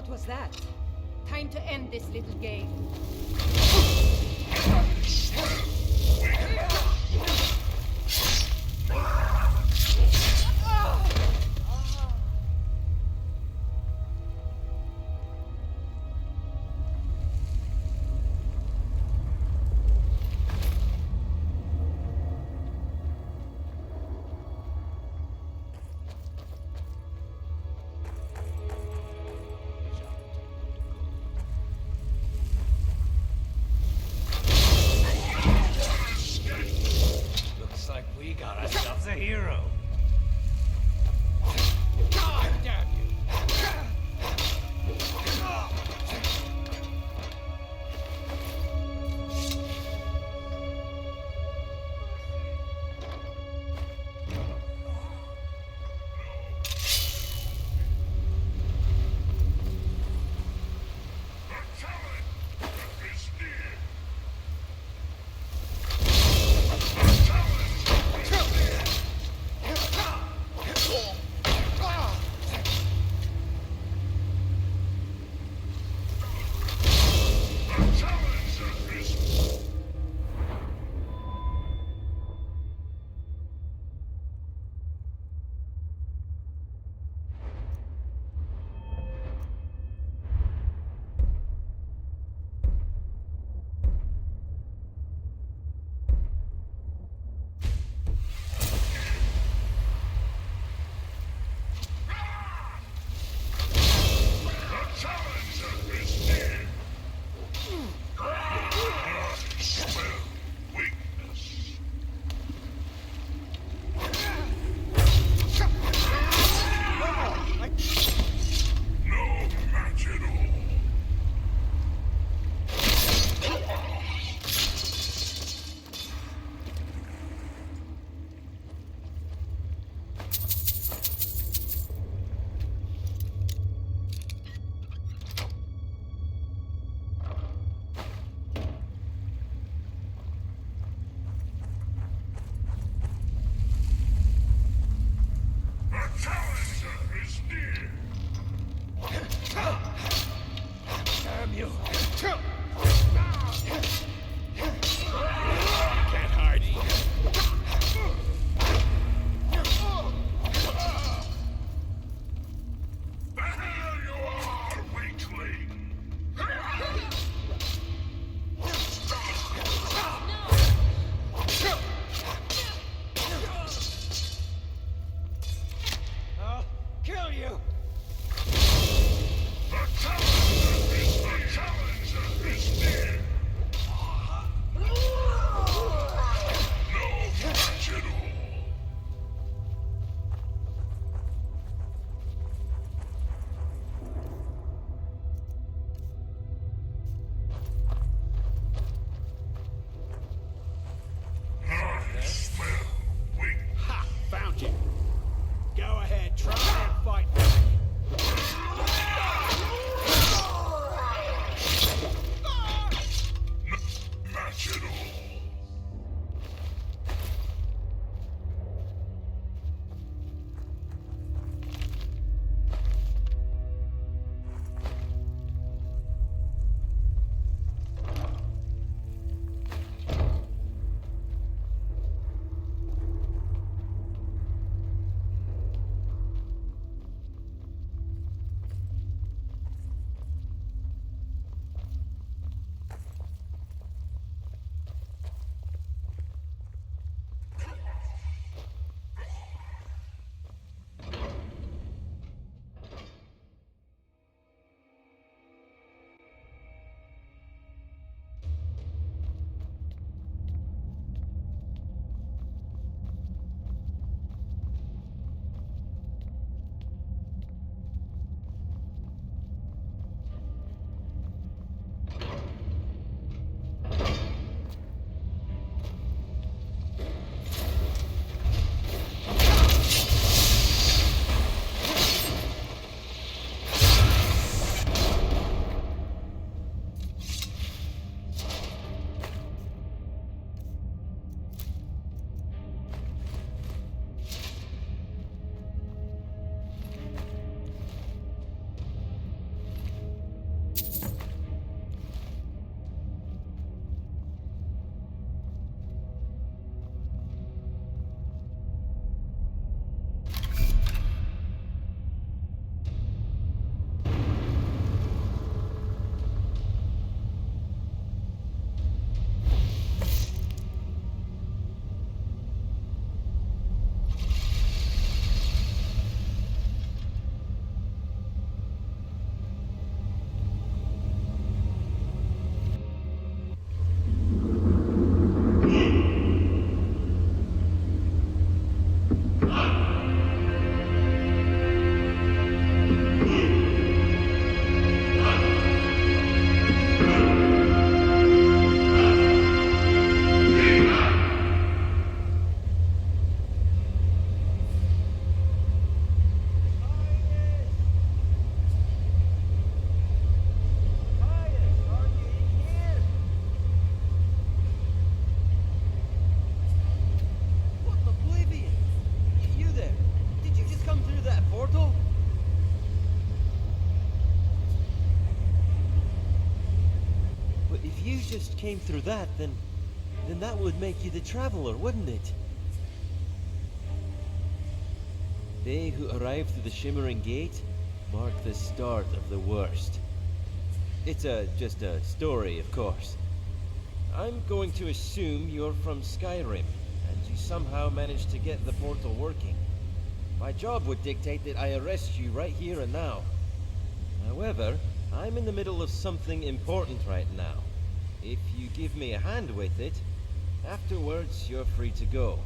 What was that? Time to end this little game. came through that, then that would make you the traveler, wouldn't it? They who arrive through the Shimmering Gate mark the start of the worst. It's just a story, of course. I'm going to assume you're from Skyrim, and you somehow managed to get the portal working. My job would dictate that I arrest you right here and now. However, I'm in the middle of something important right now. If you give me a hand with it, afterwards you're free to go.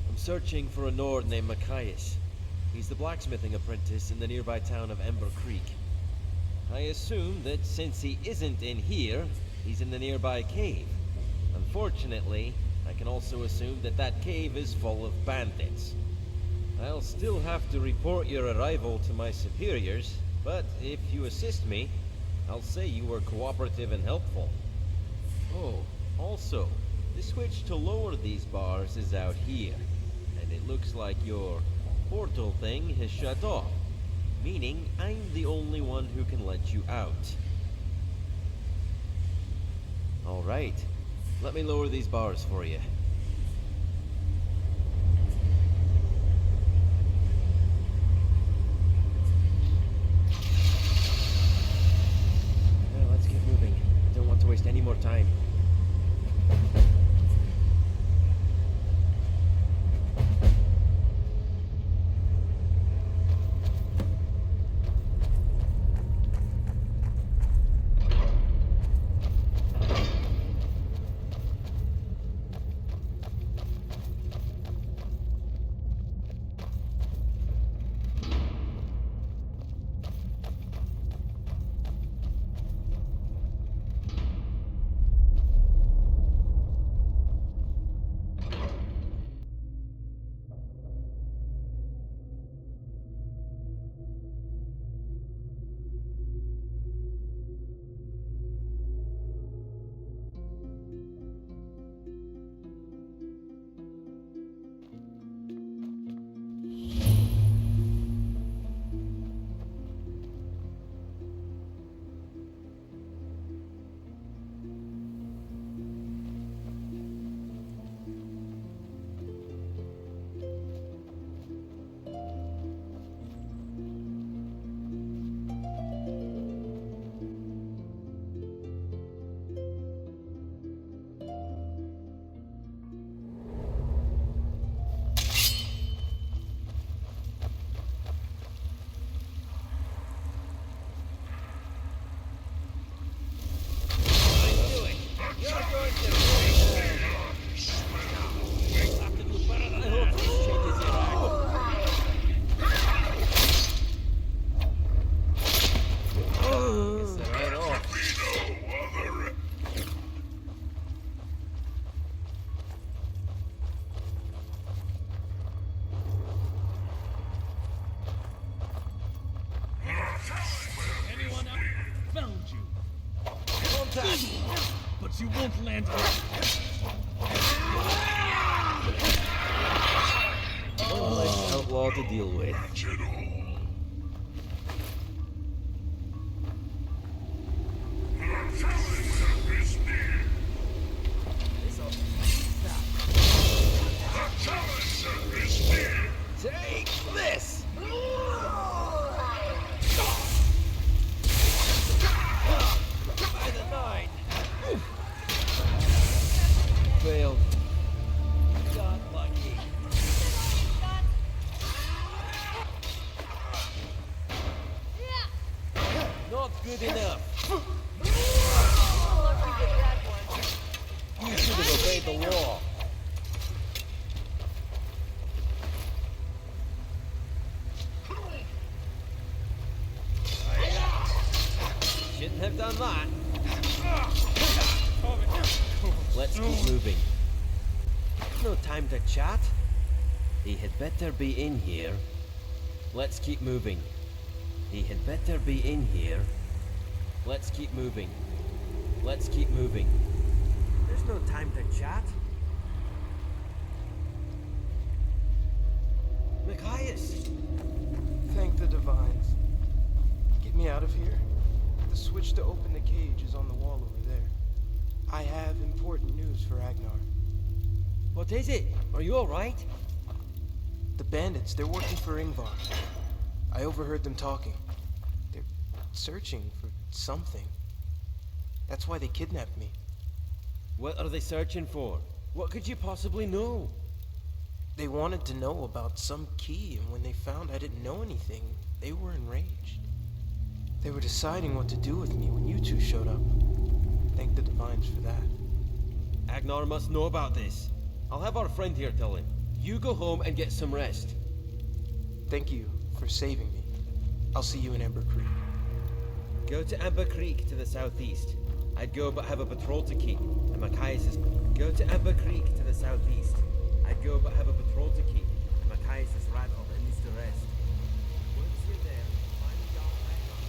I'm searching for a Nord named Matthias. He's the blacksmithing apprentice in the nearby town of Ember Creek. I assume that since he isn't in here, he's in the nearby cave. Unfortunately, I can also assume that that cave is full of bandits. I'll still have to report your arrival to my superiors, but if you assist me, I'll say you were cooperative and helpful. Oh, also, the switch to lower these bars is out here, and it looks like your portal thing has shut off, meaning I'm the only one who can let you out. Alright, let me lower these bars for you. Let's get moving. I don't want to waste any more time. But you won't land here. One less outlaw to deal with. Take this! By the 9! Failed. Got lucky. Not good enough. Lucky with that one. You should have obeyed the law. Shouldn't have done that. Let's keep moving. No time to chat. He had better be in here. Let's keep moving. He had better be in here. Let's keep moving. Let's keep moving. There's no time to chat. Matthias! Thank the divines. Get me out of here. The switch to open the cage is on the wall over there. I have important news for Agnar. What is it? Are you alright? The bandits, they're working for Ingvar. I overheard them talking. They're searching for something. That's why they kidnapped me. What are they searching for? What could you possibly know? They wanted to know about some key, and when they found I didn't know anything, they were enraged. They were deciding what to do with me when you two showed up. Thank the Divines for that. Agnar must know about this. I'll have our friend here tell him. You go home and get some rest. Thank you for saving me. I'll see you in Ember Creek. Go to Amber Creek to the southeast. I'd go but have a patrol to keep, and Matthias is... Go to Amber Creek to the southeast. I'd go but have a patrol to keep, and Matthias is rattled and needs to rest. Once you're there, find a dark Agnar.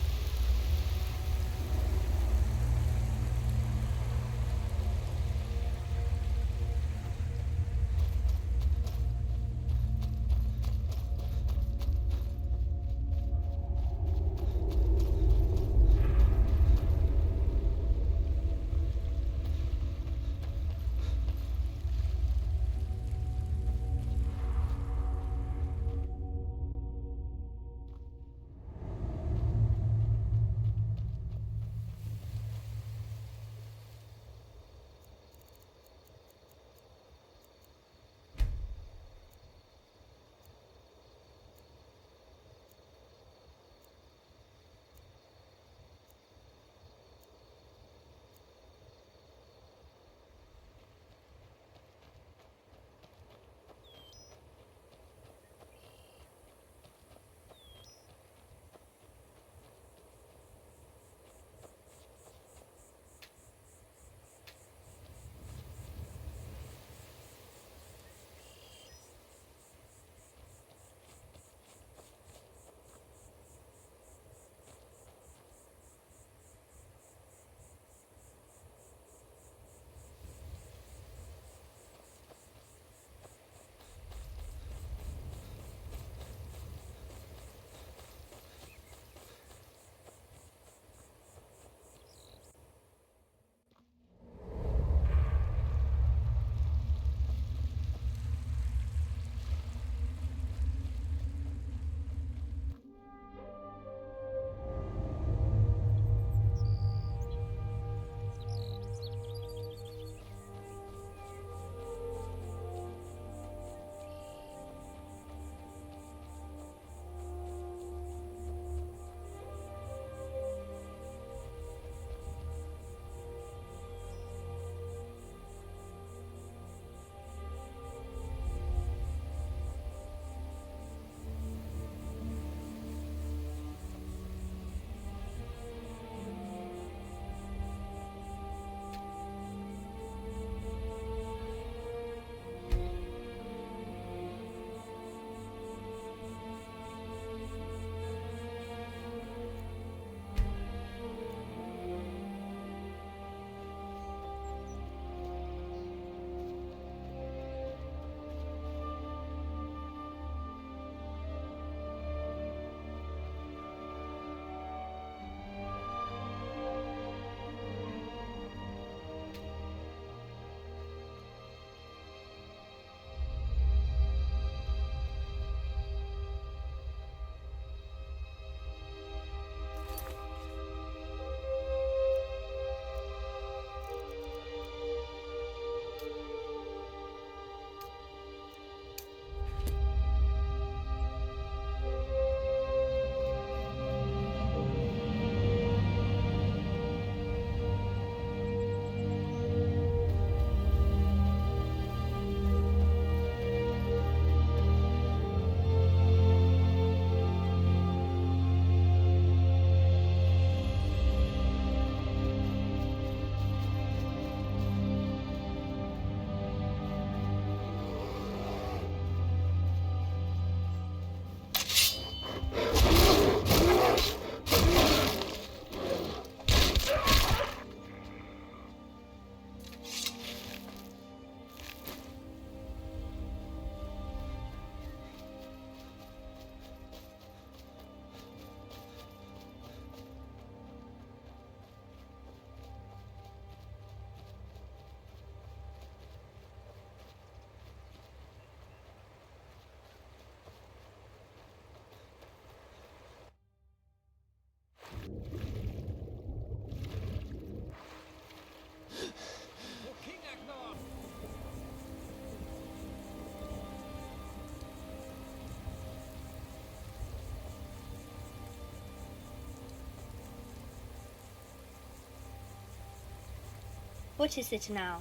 What is it now?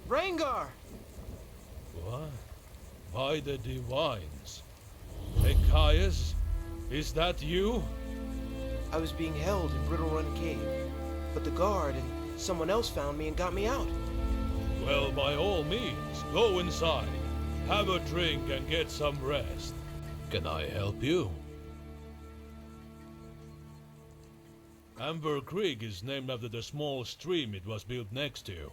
Rangar! What? By the divines. Echias? Is that you? I was being held in Brittle Run Cave, but the guard and someone else found me and got me out. Well, by all means, go inside. Have a drink and get some rest. Can I help you? Amber Creek is named after the small stream it was built next to.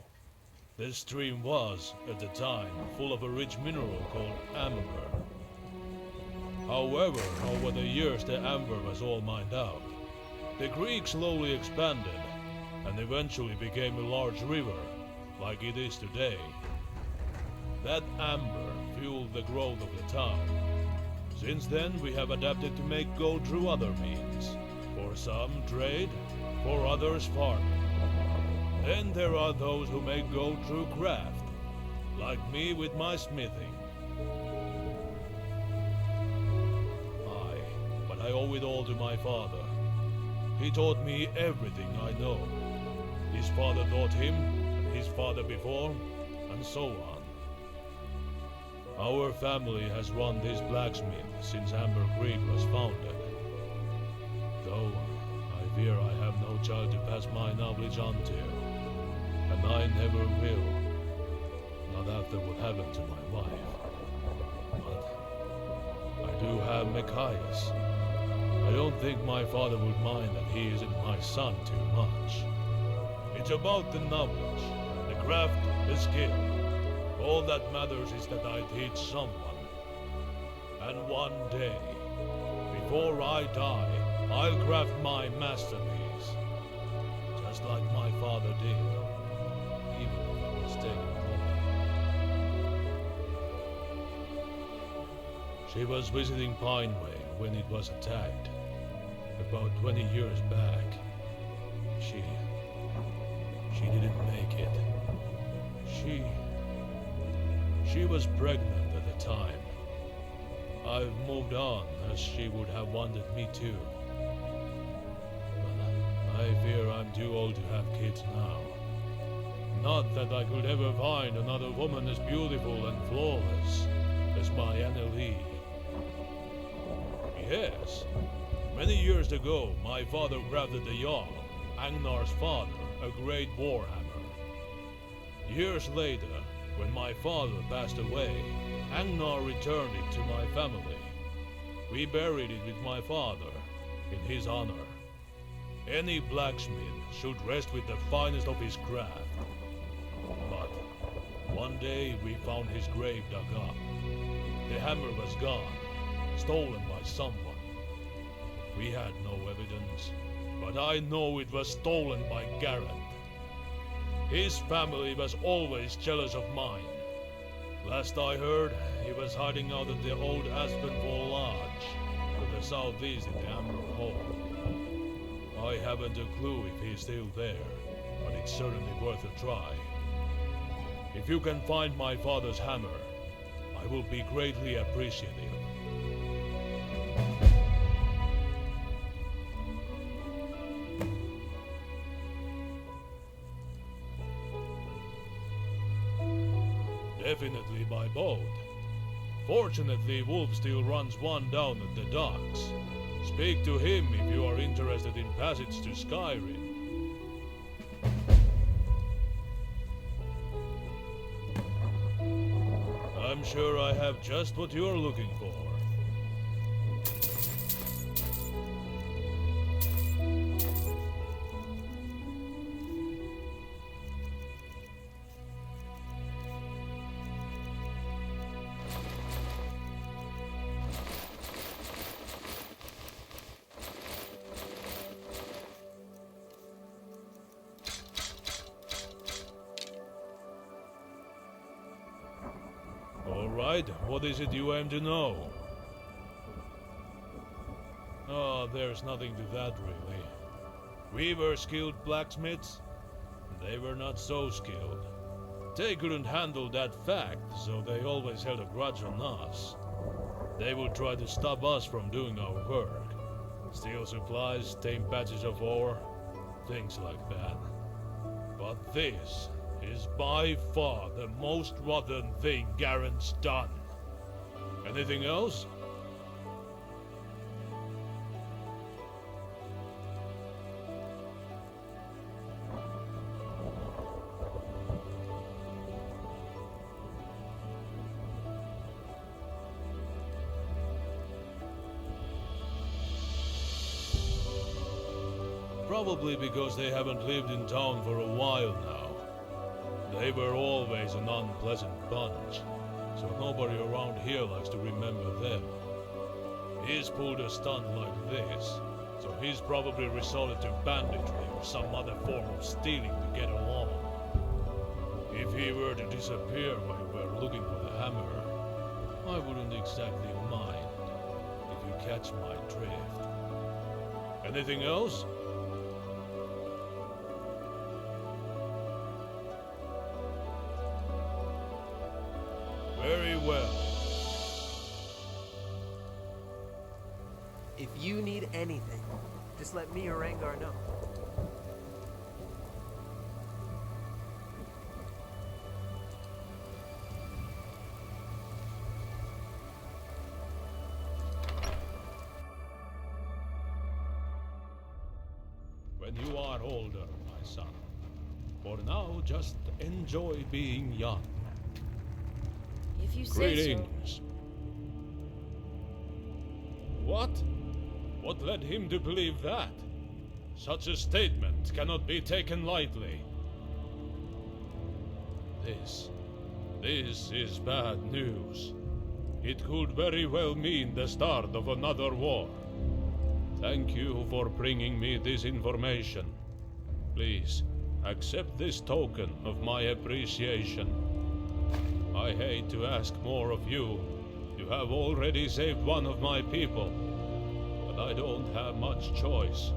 This stream was, at the time, full of a rich mineral called amber. However, over the years the amber was all mined out. The creek slowly expanded, and eventually became a large river, like it is today. That amber fueled the growth of the town. Since then, we have adapted to make gold through other means. For some, trade, for others, farming. Then there are those who make gold through craft, like me with my smithing. But I owe it all to my father. He taught me everything I know. His father taught him, and his father before, and so on. Our family has run this blacksmith since Amber Creek was founded. Though, I fear I have no child to pass my knowledge on to. And I never will. Not after what happened to my wife. But I do have Machias. I don't think my father would mind that he isn't my son too much. It's about the knowledge, the craft, the skill. All that matters is that I teach someone. And one day, before I die, I'll craft my masterpiece. Just like my father did. Even if I was taken away. She was visiting Pineway when it was attacked. About 20 years back. She didn't make it. She was pregnant at the time. I've moved on, as she would have wanted me to. But I fear I'm too old to have kids now. Not that I could ever find another woman as beautiful and flawless as my Annalie. Yes, many years ago, my father crafted the Jarl, Agnar's father, a great warhammer. Years later, when my father passed away, Agnar returned it to my family. We buried it with my father, in his honor. Any blacksmith should rest with the finest of his craft. But one day we found his grave dug up. The hammer was gone, stolen by someone. We had no evidence, but I know it was stolen by Garrett. His family was always jealous of mine. Last I heard, he was hiding out at the old Aspenfall Lodge, to the southeast in the Amber Hole. I haven't a clue if he's still there, but it's certainly worth a try. If you can find my father's hammer, I will be greatly appreciative. Definitely by boat. Fortunately, Wolf still runs one down at the docks. Speak to him if you are interested in passage to Skyrim. I'm sure I have just what you're looking for. Alright, what is it you aim to know? Oh, there's nothing to that really. We were skilled blacksmiths, they were not so skilled. They couldn't handle that fact, so they always held a grudge on us. They would try to stop us from doing our work. Steal supplies, tame patches of ore, things like that. But this is by far the most rotten thing Garen's done. Anything else? Probably because they haven't lived in town for a while now. They were always an unpleasant bunch, so nobody around here likes to remember them. He's pulled a stunt like this, so he's probably resorted to banditry or some other form of stealing to get along. If he were to disappear while we're looking for the hammer, I wouldn't exactly mind, if you catch my drift. Anything else? Very well. If you need anything, just let me or Rengar know. When you are older, my son. For now, just enjoy being young. If you say so. Greetings. What? What led him to believe that? Such a statement cannot be taken lightly. This is bad news. It could very well mean the start of another war. Thank you for bringing me this information. Please, accept this token of my appreciation. I hate to ask more of you. You have already saved one of my people, but I don't have much choice.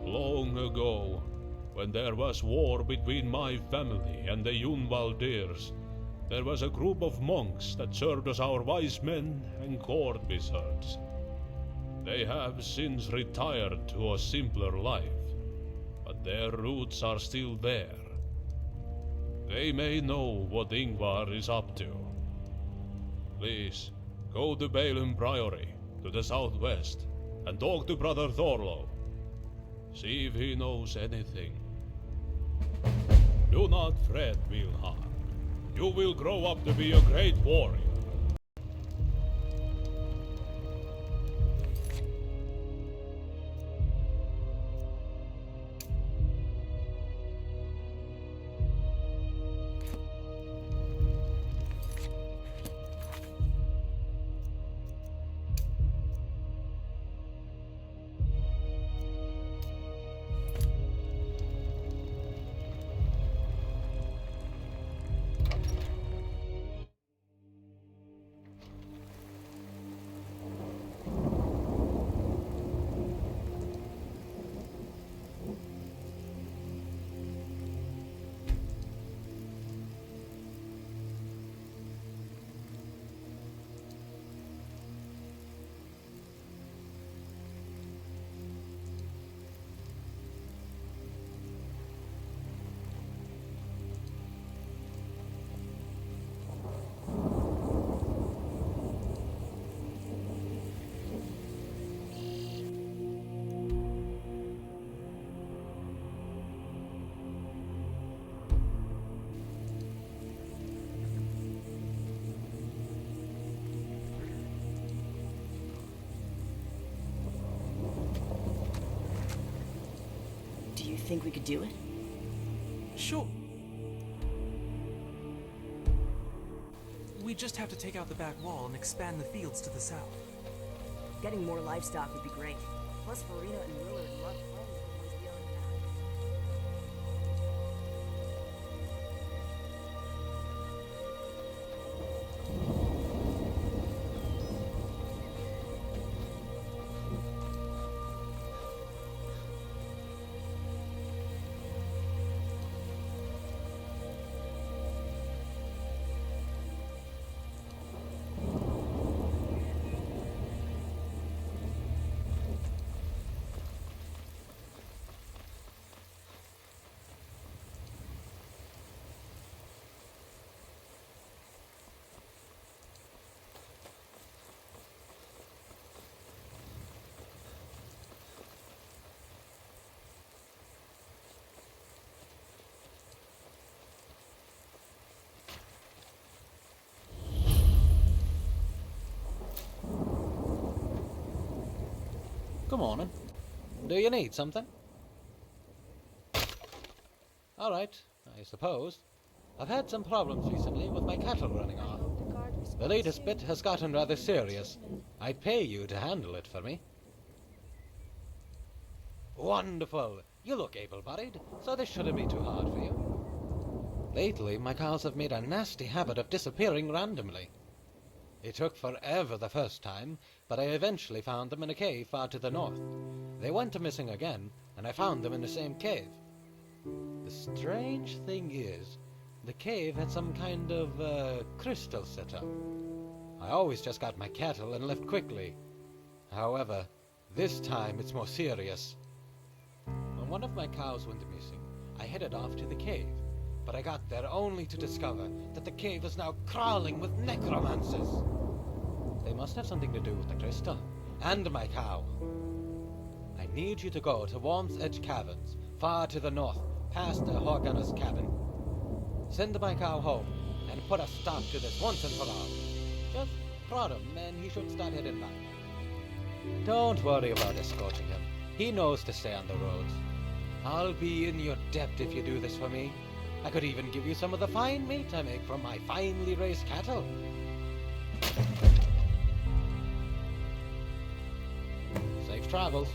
Long ago, when there was war between my family and the Yunvaldirs, there was a group of monks that served as our wise men and court wizards. They have since retired to a simpler life, but their roots are still there. They may know what Ingvar is up to. Please, go to Balin Priory, to the southwest, and talk to Brother Thorlo. See if he knows anything. Do not fret, Wilhar. You will grow up to be a great warrior. Do you think we could do it? Sure. We just have to take out the back wall and expand the fields to the south. Getting more livestock would be great. Plus, Farina and Willard love playing with the boys beyond the mountains. morning. Do you need something? Alright, I suppose. I've had some problems recently with my cattle running off. The latest bit has gotten rather serious. I'd pay you to handle it for me. Wonderful! You look able-bodied, so this shouldn't be too hard for you. Lately, my cows have made a nasty habit of disappearing randomly. It took forever the first time, but I eventually found them in a cave far to the north. They went missing again, and I found them in the same cave. The strange thing is, the cave had some kind of, crystal set up. I always just got my cattle and left quickly. However, this time it's more serious. When one of my cows went missing, I headed off to the cave, but I got there only to discover that the cave is now crawling with necromancers. They must have something to do with the crystal, and my cow. I need you to go to Worm's Edge Caverns, far to the north, past the Horgunner's cabin. Send my cow home, and put a stop to this once and for all. Just prod him, and he should start heading back. Don't worry about escorting him. He knows to stay on the roads. I'll be in your debt if you do this for me. I could even give you some of the fine meat I make from my finely raised cattle. Safe travels.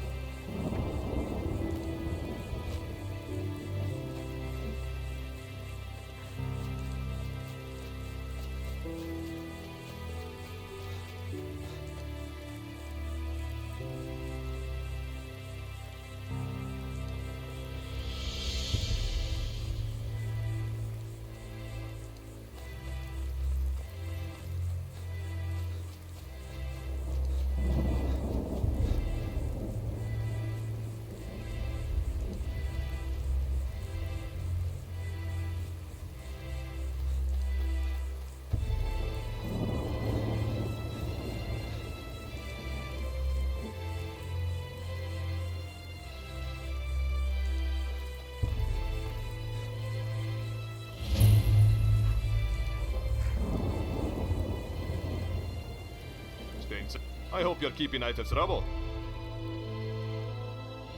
I hope you're keeping out of trouble.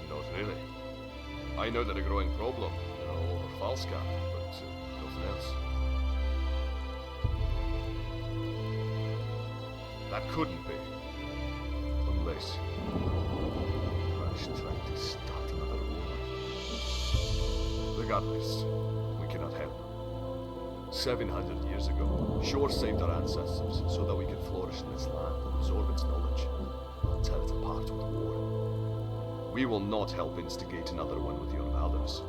Not really. I know they're a growing problem in all over Falska, but nothing else. That couldn't be. Unless Crash tried to start another war. Regardless, we cannot help. 700 years ago, Shore saved our ancestors so that we could flourish in this land and absorb its knowledge, not tear it apart with war. We will not help instigate another one with the Orvalers.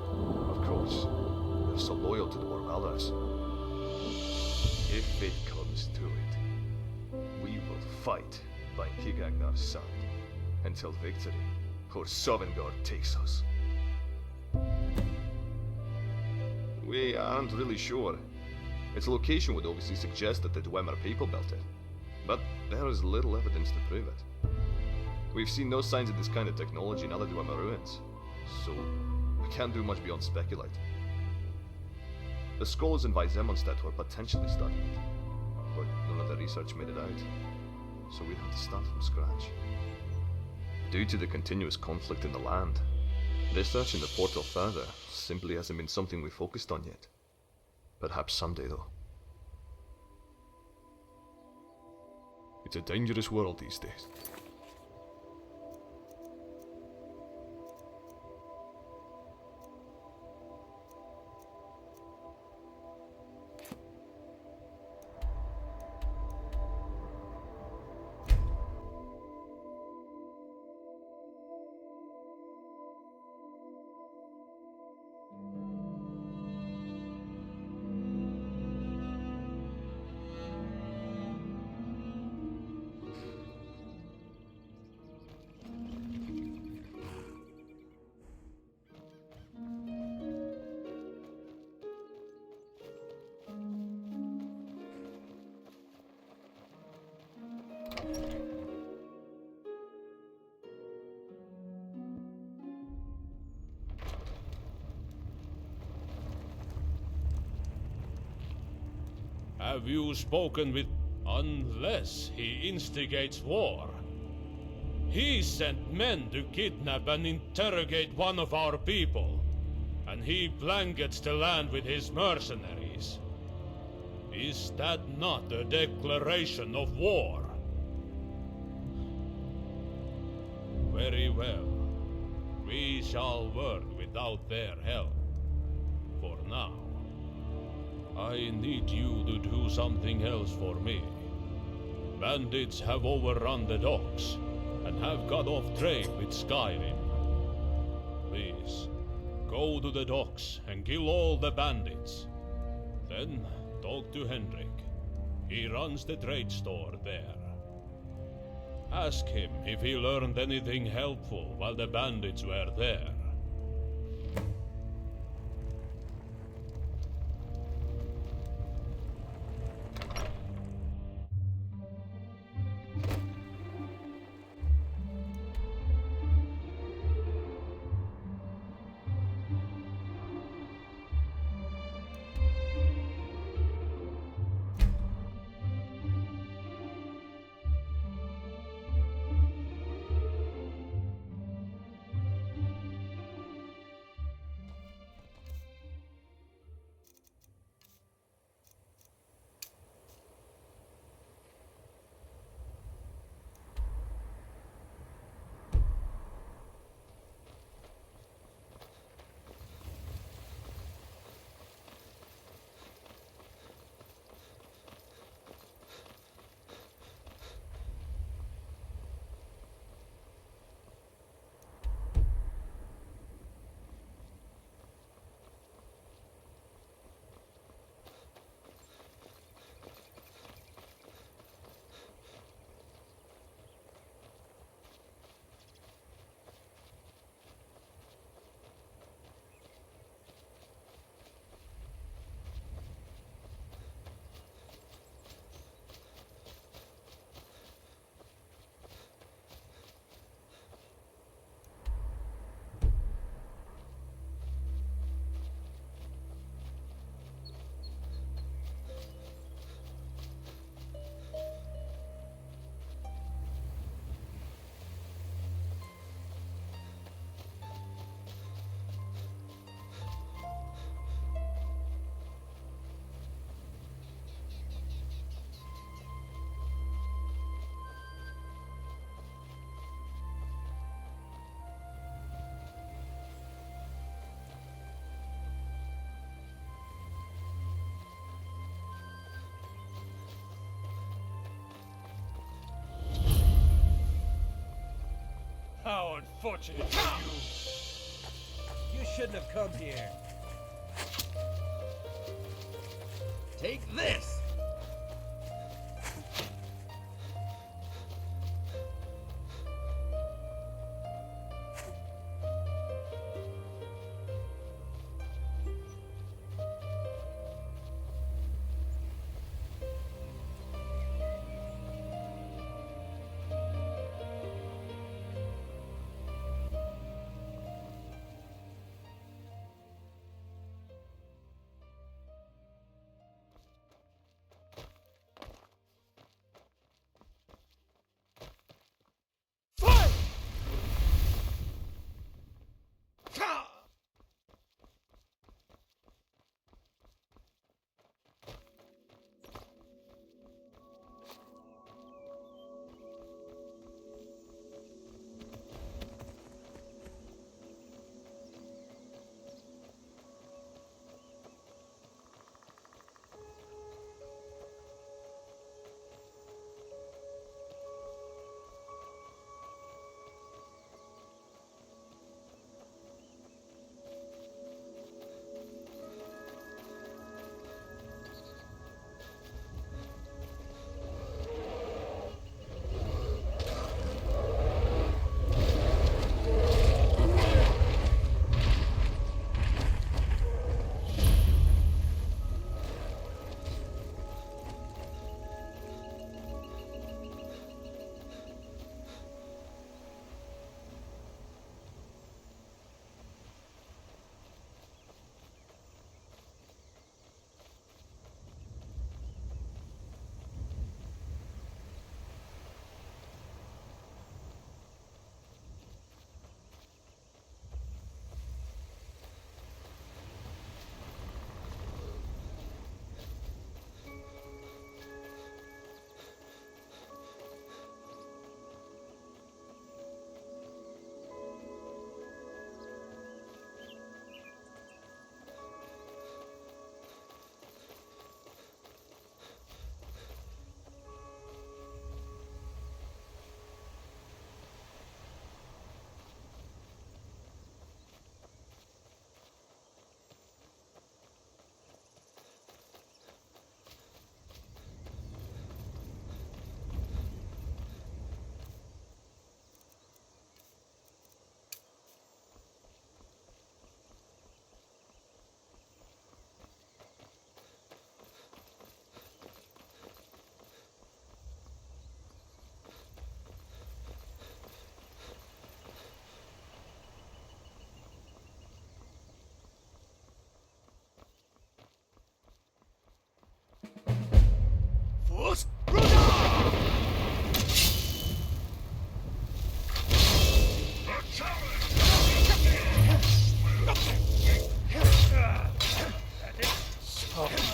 Of course, we're so loyal to the Orvalers. If it comes to it, we will fight by Kigagnar's side until victory or Sovngarde takes us. We aren't really sure. Its location would obviously suggest that the Dwemer people built it, but there is little evidence to prove it. We've seen no signs of this kind of technology in other Dwemer ruins, so we can't do much beyond speculate. The scholars in Weizemannstadt were potentially studying it, but none of the research made it out, so we'd have to start from scratch. Due to the continuous conflict in the land, researching the portal further simply hasn't been something we focused on yet. Perhaps someday, though. It's a dangerous world these days. Have you spoken with... Unless he instigates war. He sent men to kidnap and interrogate one of our people, and he blankets the land with his mercenaries. Is that not a declaration of war? Very well. We shall work without their help. For now. I need you to do something else for me. Bandits have overrun the docks and have cut off trade with Skyrim. Please, go to the docks and kill all the bandits. Then talk to Henrik. He runs the trade store there. Ask him if he learned anything helpful while the bandits were there. How unfortunate for you! You shouldn't have come here. Take this!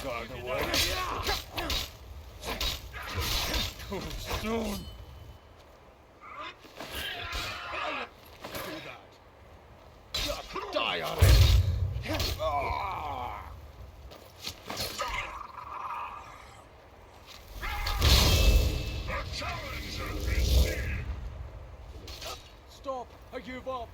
Guard away. Too soon. Die already. Stop! I give up!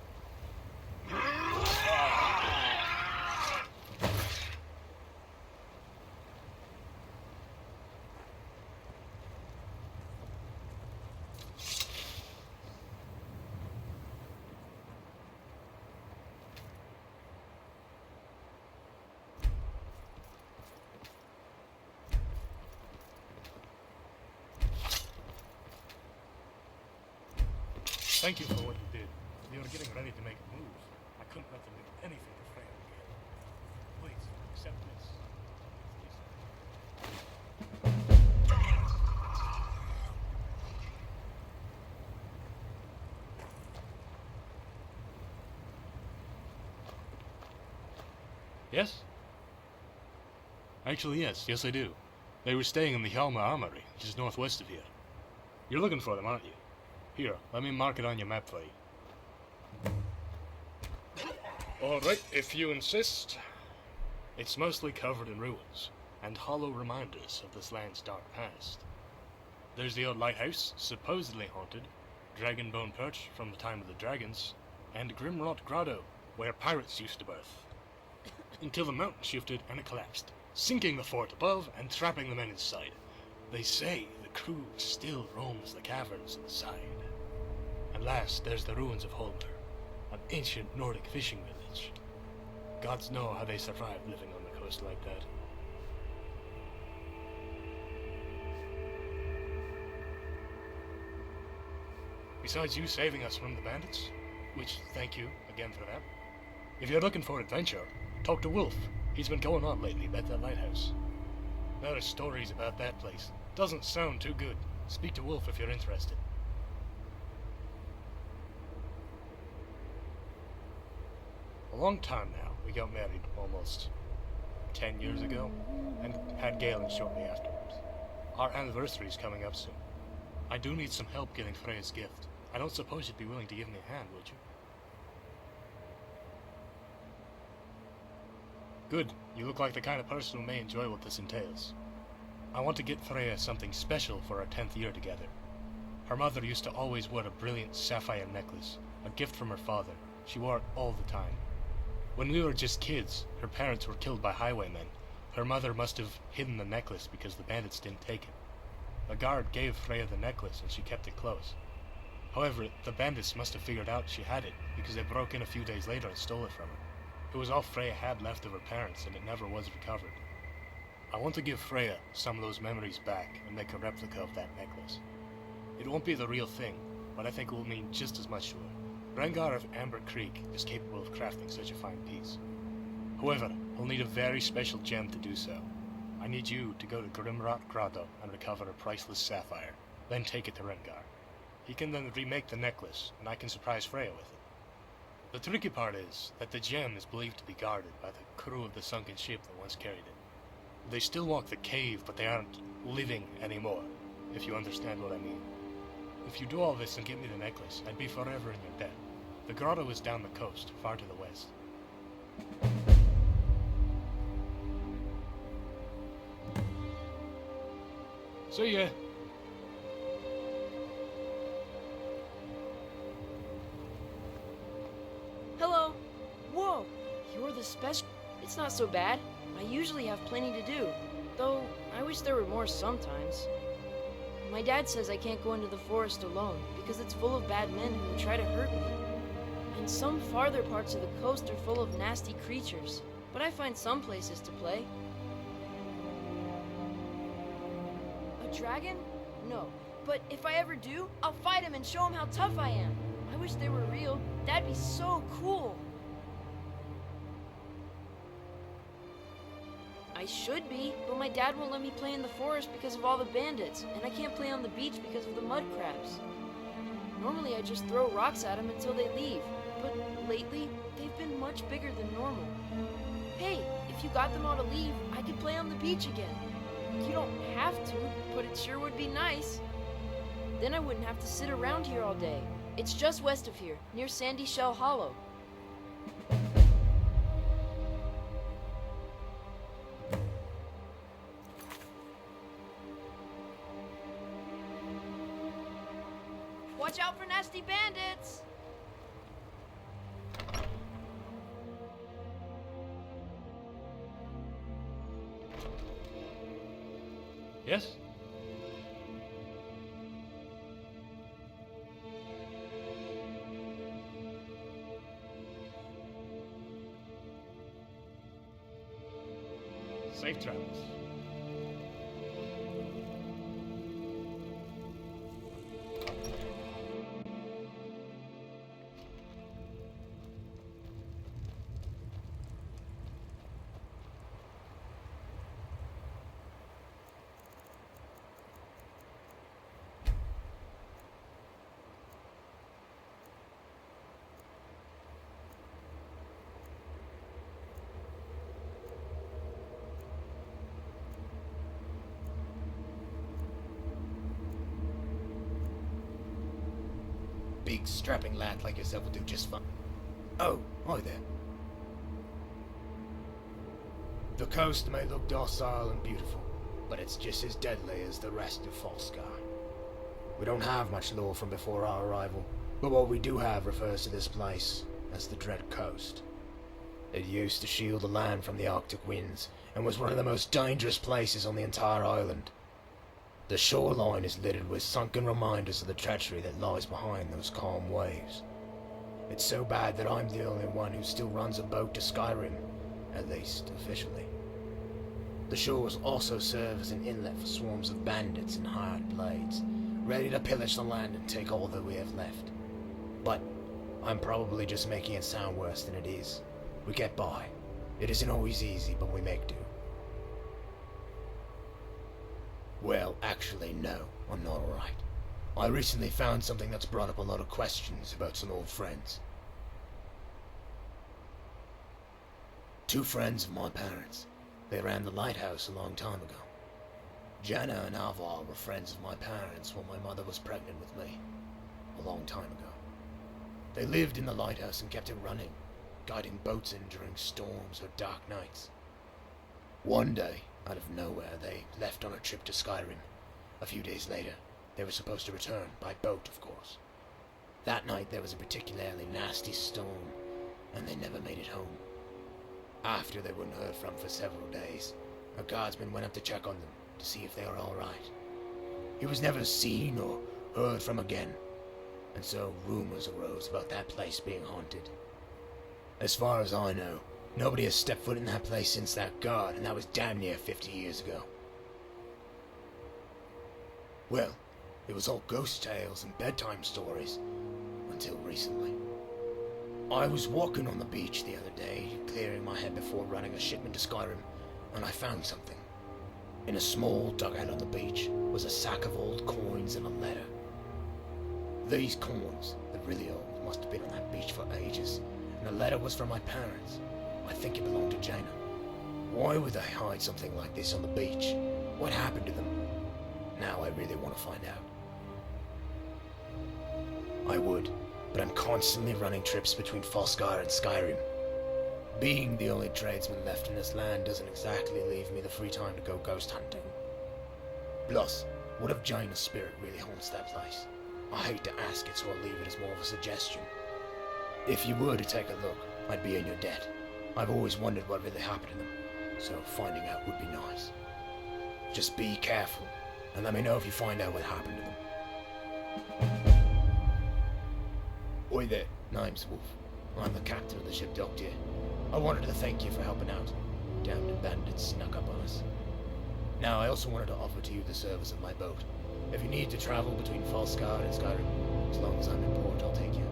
Thank you for what you did. They were getting ready to make a move. I couldn't let them do anything to Freya again. Please, accept this. Yes? Actually, yes. Yes, I do. They were staying in the Hjalmar Armory, which is northwest of here. You're looking for them, aren't you? Here, let me mark it on your map for you. Alright, if you insist. It's mostly covered in ruins, and hollow reminders of this land's dark past. There's the old lighthouse, supposedly haunted, Dragonbone Perch from the time of the dragons, and Grimrot Grotto, where pirates used to birth. Until the mountain shifted and it collapsed, sinking the fort above and trapping the men inside. They say the crew still roams the caverns inside. And last, there's the ruins of Holmer, an ancient Nordic fishing village. Gods know how they survived living on the coast like that. Besides you saving us from the bandits, which thank you again for that, if you're looking for adventure, talk to Wolf. He's been going on lately about that lighthouse. There are stories about that place. Doesn't sound too good. Speak to Wolf if you're interested. A long time now. We got married almost 10 years ago, and had Galen shortly afterwards. Our anniversary's coming up soon. I do need some help getting Freya's gift. I don't suppose you'd be willing to give me a hand, would you? Good. You look like the kind of person who may enjoy what this entails. I want to get Freya something special for our 10th year together. Her mother used to always wear a brilliant sapphire necklace, a gift from her father. She wore it all the time. When we were just kids, her parents were killed by highwaymen. Her mother must have hidden the necklace because the bandits didn't take it. A guard gave Freya the necklace and she kept it close. However, the bandits must have figured out she had it because they broke in a few days later and stole it from her. It was all Freya had left of her parents and it never was recovered. I want to give Freya some of those memories back and make a replica of that necklace. It won't be the real thing, but I think it will mean just as much to her. Rengar of Amber Creek is capable of crafting such a fine piece. However, he'll need a very special gem to do so. I need you to go to Grimrot Grotto and recover a priceless sapphire, then take it to Rengar. He can then remake the necklace, and I can surprise Freya with it. The tricky part is that the gem is believed to be guarded by the crew of the sunken ship that once carried it. They still walk the cave, but they aren't living anymore, if you understand what I mean. If you do all this and get me the necklace, I'd be forever in your debt. The grotto is down the coast, far to the west. See ya! Hello. Whoa, you're the special. It's not so bad. I usually have plenty to do, though I wish there were more sometimes. My dad says I can't go into the forest alone because it's full of bad men who try to hurt me. And some farther parts of the coast are full of nasty creatures, but I find some places to play. A dragon? No. But if I ever do, I'll fight him and show him how tough I am. I wish they were real. That'd be so cool. I I should be, but my dad won't let me play in the forest because of all the bandits, and I can't play on the beach because of the mud crabs. Normally I just throw rocks at them until they leave, but lately they've been much bigger than normal. Hey, if you got them all to leave, I could play on the beach again. You don't have to, but it sure would be nice. Then I wouldn't have to sit around here all day. It's just west of here, near Sandy Shell Hollow. Watch out for nasty bandits! Yes? Safe travels. Big strapping lad like yourself will do just fine. Oh, hi there. The coast may look docile and beautiful, but it's just as deadly as the rest of Falskar. We don't have much lore from before our arrival, but what we do have refers to this place as the Dread Coast. It used to shield the land from the Arctic winds, and was one of the most dangerous places on the entire island. The shoreline is littered with sunken reminders of the treachery that lies behind those calm waves. It's so bad that I'm the only one who still runs a boat to Skyrim, at least officially. The shores also serve as an inlet for swarms of bandits and hired blades, ready to pillage the land and take all that we have left. But I'm probably just making it sound worse than it is. We get by. It isn't always easy, but we make do. Well, actually, no, I'm not alright. I recently found something that's brought up a lot of questions about some old friends. Two friends of my parents. They ran the lighthouse a long time ago. Jana and Alvar were friends of my parents when my mother was pregnant with me, a long time ago. They lived in the lighthouse and kept it running, guiding boats in during storms or dark nights. One day, out of nowhere, they left on a trip to Skyrim. A few days later, they were supposed to return, by boat, of course. That night there was a particularly nasty storm, and they never made it home. After they weren't heard from for several days, a guardsman went up to check on them, to see if they were alright. He was never seen or heard from again, and so rumors arose about that place being haunted. As far as I know, nobody has stepped foot in that place since that guard, and that was damn near 50 years ago. Well, it was all ghost tales and bedtime stories, until recently. I was walking on the beach the other day, clearing my head before running a shipment to Skyrim, and I found something. In a small dugout on the beach was a sack of old coins and a letter. These coins, they're really old, must have been on that beach for ages, and the letter was from my parents. I think it belonged to Jaina. Why would they hide something like this on the beach? What happened to them? Now I really want to find out. I would, but I'm constantly running trips between Falskar and Skyrim. Being the only tradesman left in this land doesn't exactly leave me the free time to go ghost hunting. Plus, what if Jaina's spirit really haunts that place? I hate to ask it, so I'll leave it as more of a suggestion. If you were to take a look, I'd be in your debt. I've always wondered what really happened to them, so finding out would be nice. Just be careful, and let me know if you find out what happened to them. Oi there, name's Wolf. I'm the captain of the ship docked here. I wanted to thank you for helping out. Damned bandits snuck up on us. Now, I also wanted to offer to you the service of my boat. If you need to travel between Falskar and Skyrim, as long as I'm in port, I'll take you.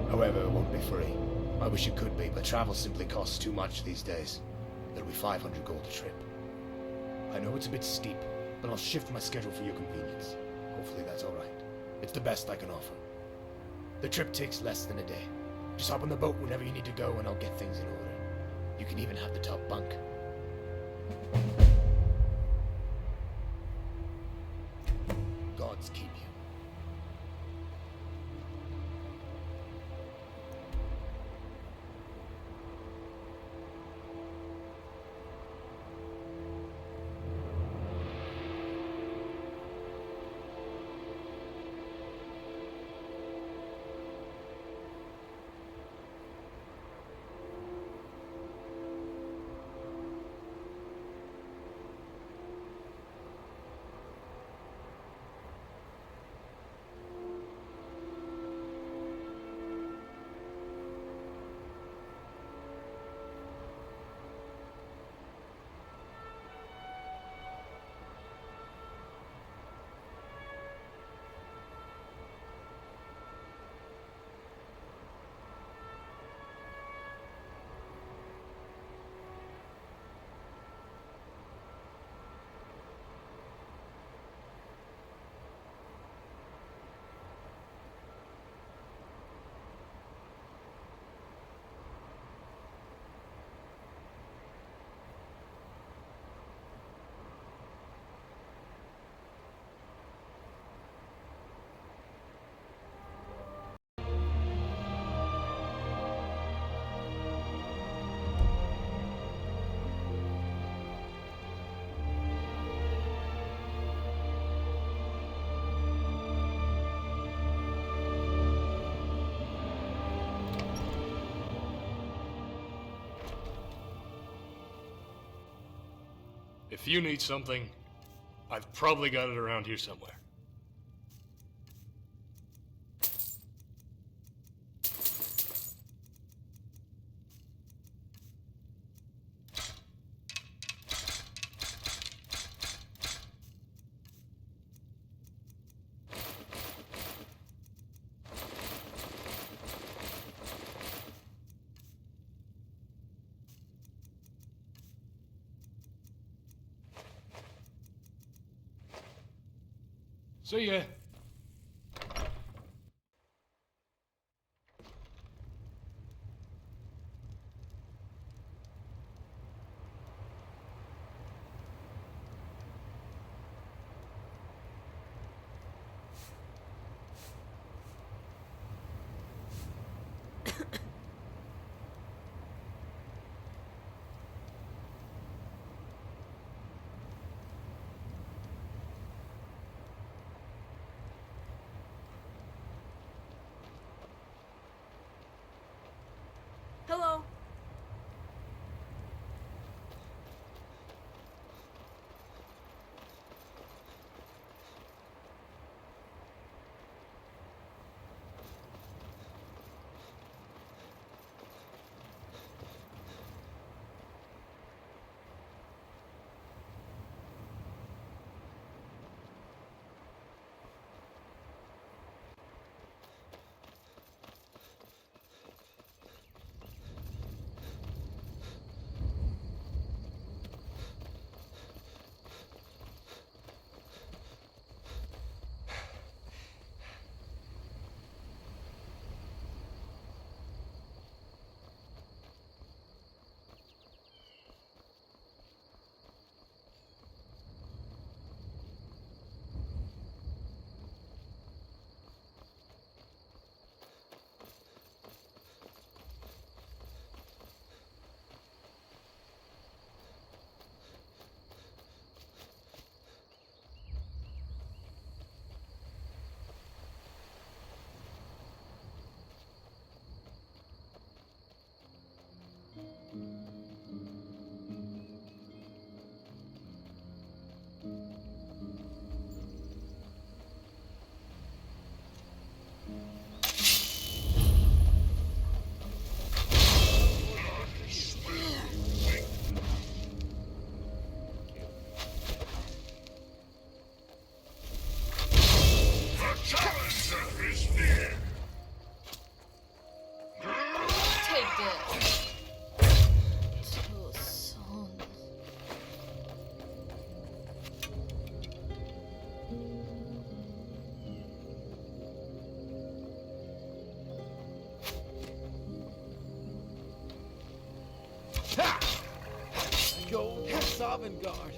However, it won't be free. I wish it could be, but travel simply costs too much these days. That'll be 500 gold a trip. I know it's a bit steep, but I'll shift my schedule for your convenience. Hopefully that's alright. It's the best I can offer. The trip takes less than a day. Just hop on the boat whenever you need to go and I'll get things in order. You can even have the top bunk. Gods keep you. If you need something, I've probably got it around here somewhere. See ya. avant-garde.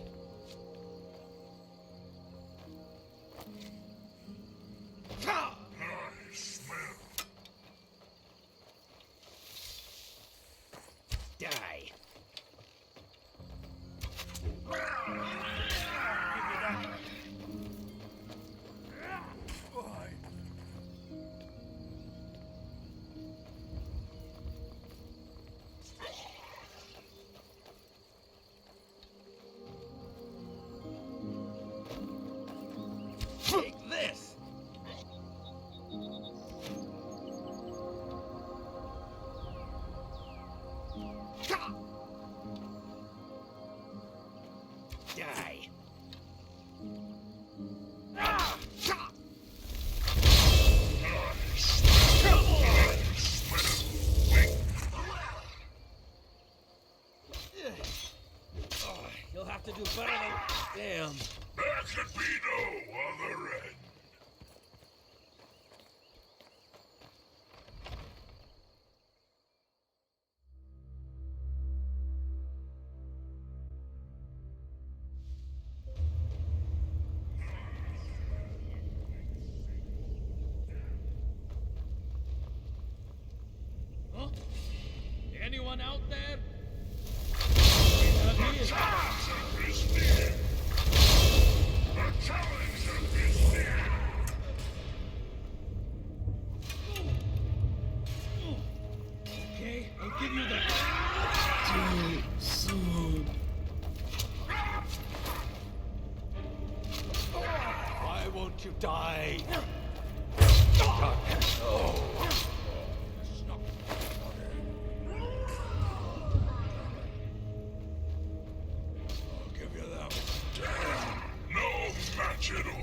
Die. Take this! Die. You'll have to do better than... Damn. There could be no other end. Huh? Anyone out there? Okay, I'll give you that. Too soon. Why won't you die? I'll give you that one. Damn, no match at all.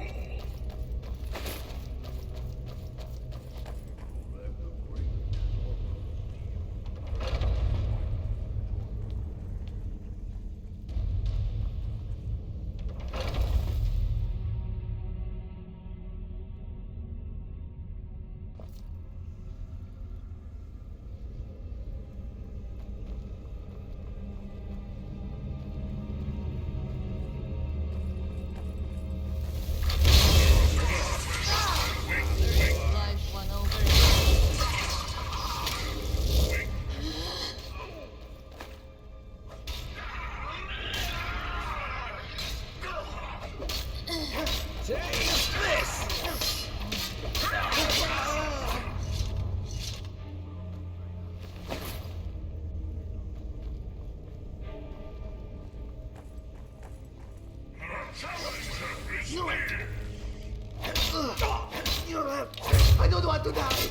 I don't want to die.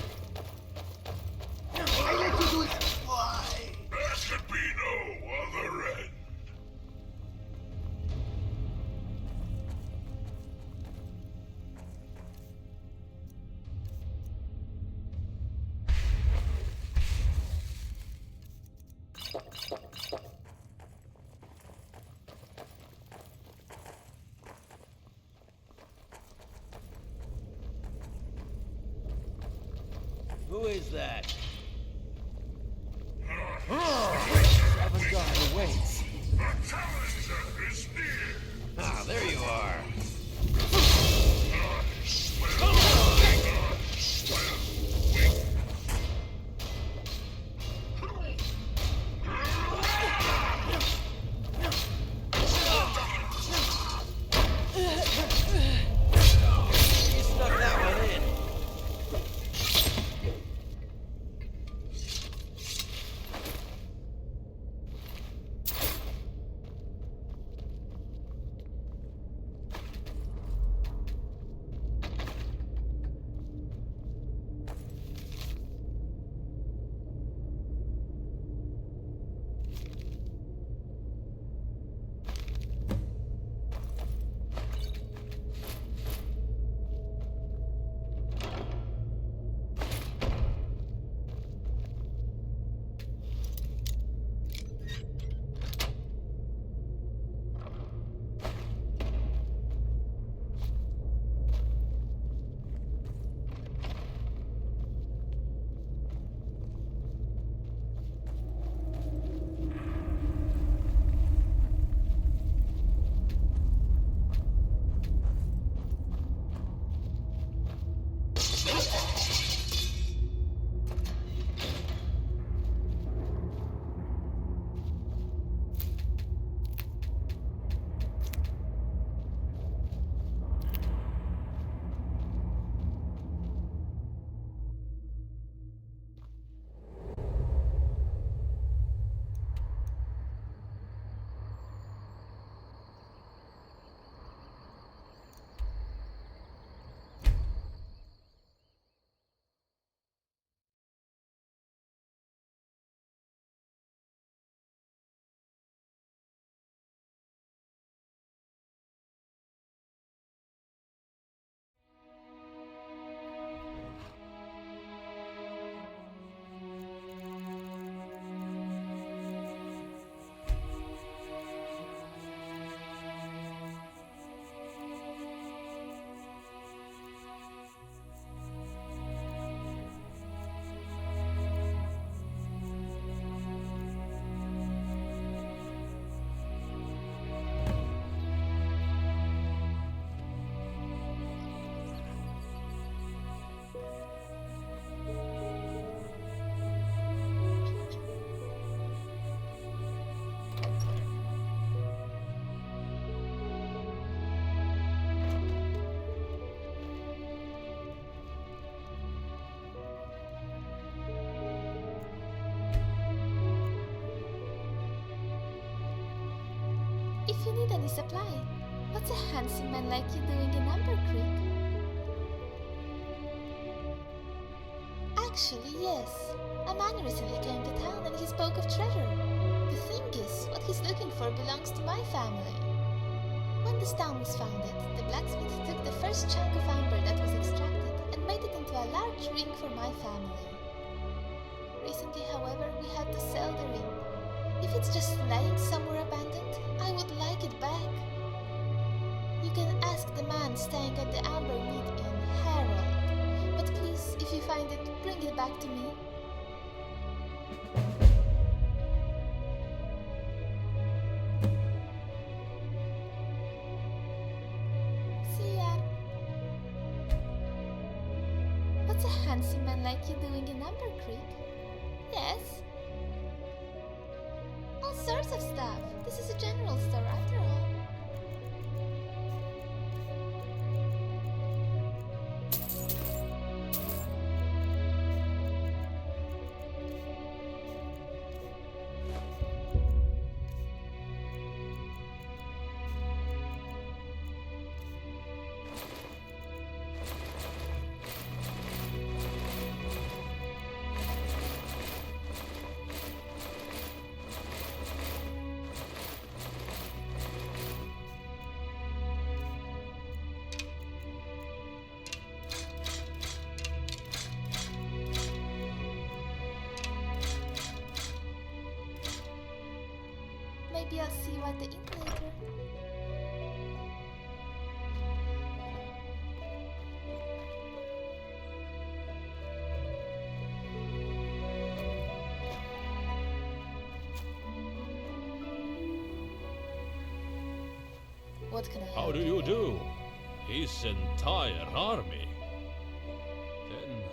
I let you do it. Why? There could be no other end. Who is that? Avant-garde awaits. The challenger is near. Ah, there you are. You snuck that one in. need any supply. What's a handsome man like you doing in Amber Creek? Actually, yes. A man recently came to town and he spoke of treasure. The thing is, what he's looking for belongs to my family. When this town was founded, the blacksmith took the first chunk of amber that was extracted and made it into a large ring for my family. Recently, however, we had to sell the ring. If it's just lying somewhere abandoned, I would like it back. You can ask the man staying at the Amber Mead Inn, Harold. But please, if you find it, bring it back to me. See ya. What's a handsome man like you doing in Amber Creek? Yes? All sorts of stuff. This is a general store after all. Maybe I'll see you at the inn later. What can I help How do you do? His entire army? Then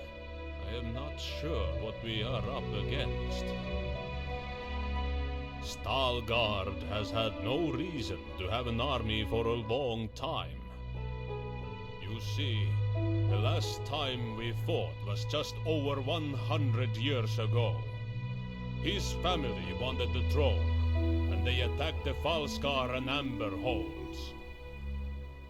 I am not sure what we are up against. Stalgard has had no reason to have an army for a long time. You see, the last time we fought was just over 100 years ago. His family wanted the throne, and they attacked the Falskar and Amber holds.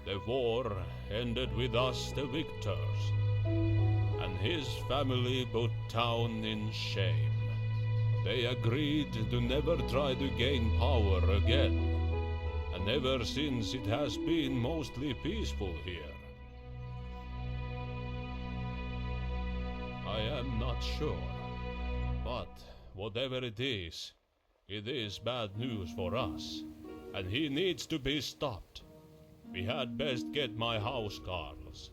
The war ended with us, the victors, and his family put town in shame. They agreed to never try to gain power again, and ever since it has been mostly peaceful here. I am not sure, but whatever it is bad news for us, and he needs to be stopped. We had best get my housecarls.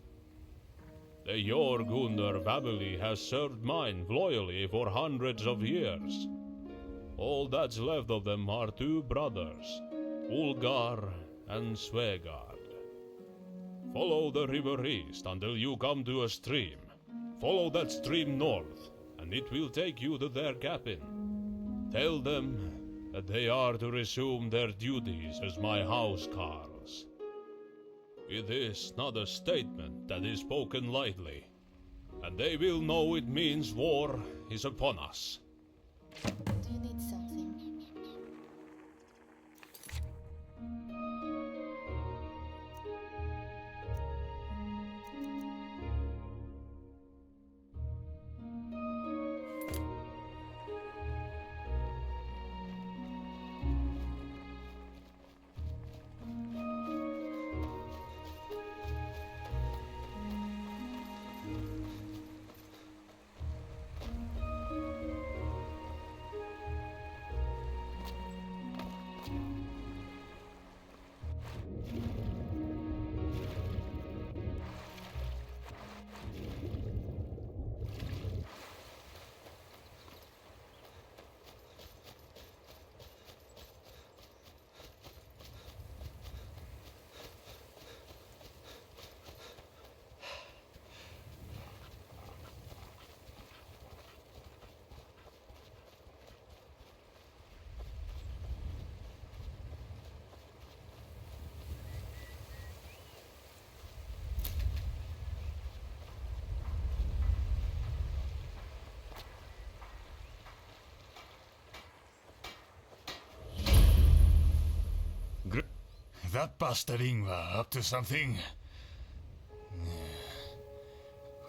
The Jorgunner family has served mine loyally for hundreds of years. All that's left of them are two brothers, Ulgar and Svegard. Follow the river east until you come to a stream. Follow that stream north, and it will take you to their cabin. Tell them that they are to resume their duties as my housecarls. It is not a statement that is spoken lightly, and they will know it means war is upon us. Do you need something? That bastard Ingvar up to something?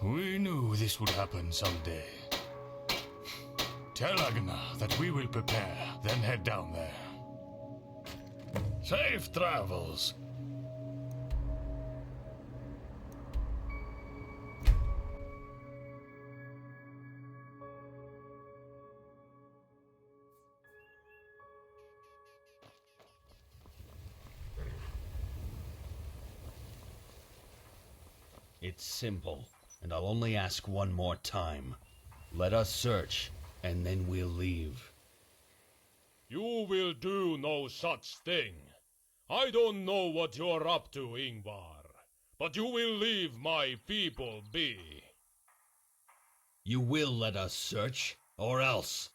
We knew this would happen someday. Tell Agnar that we will prepare, then head down there. Safe travels. It's simple, and I'll only ask one more time. Let us search, and then we'll leave. You will do no such thing. I don't know what you're up to, Ingvar, but you will leave my people be. You will let us search, or else?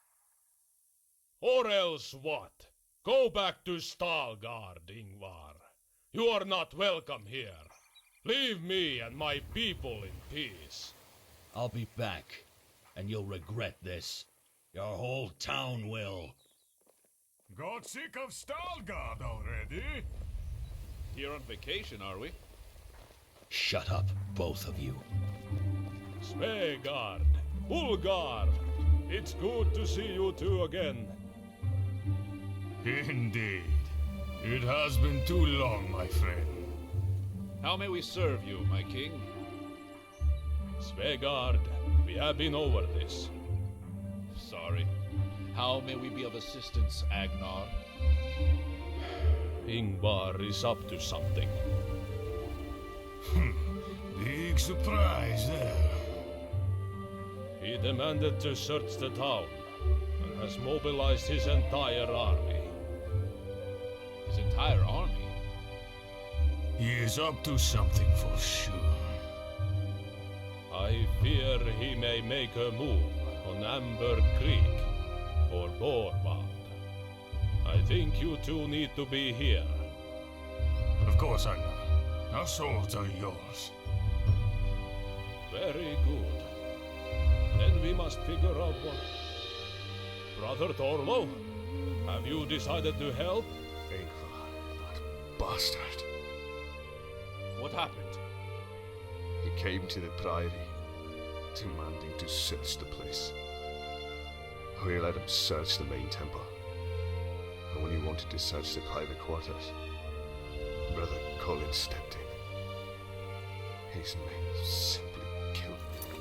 Or else what? Go back to Stalgard, Ingvar. You are not welcome here. Leave me and my people in peace. I'll be back, and you'll regret this. Your whole town will. Got sick of Stalgard already? Here on vacation, are we? Shut up, both of you. Svegard, Ulgar, it's good to see you two again. Indeed. It has been too long, my friend. How may we serve you, my king? Svegard, we have been over this. Sorry. How may we be of assistance, Agnar? Ingvar is up to something. Big surprise there. He demanded to search the town and has mobilized his entire army. His entire army? He is up to something for sure. I fear he may make a move on Amber Creek or Borvald. I think you two need to be here. Of course, Agnar. Our swords are yours. Very good. Then we must figure out what... Brother Torlo, have you decided to help? Ingvar, that bastard. What happened? He came to the Priory, demanding to search the place. We let him search the main temple. And when he wanted to search the private quarters, Brother Colin stepped in. His men simply killed him.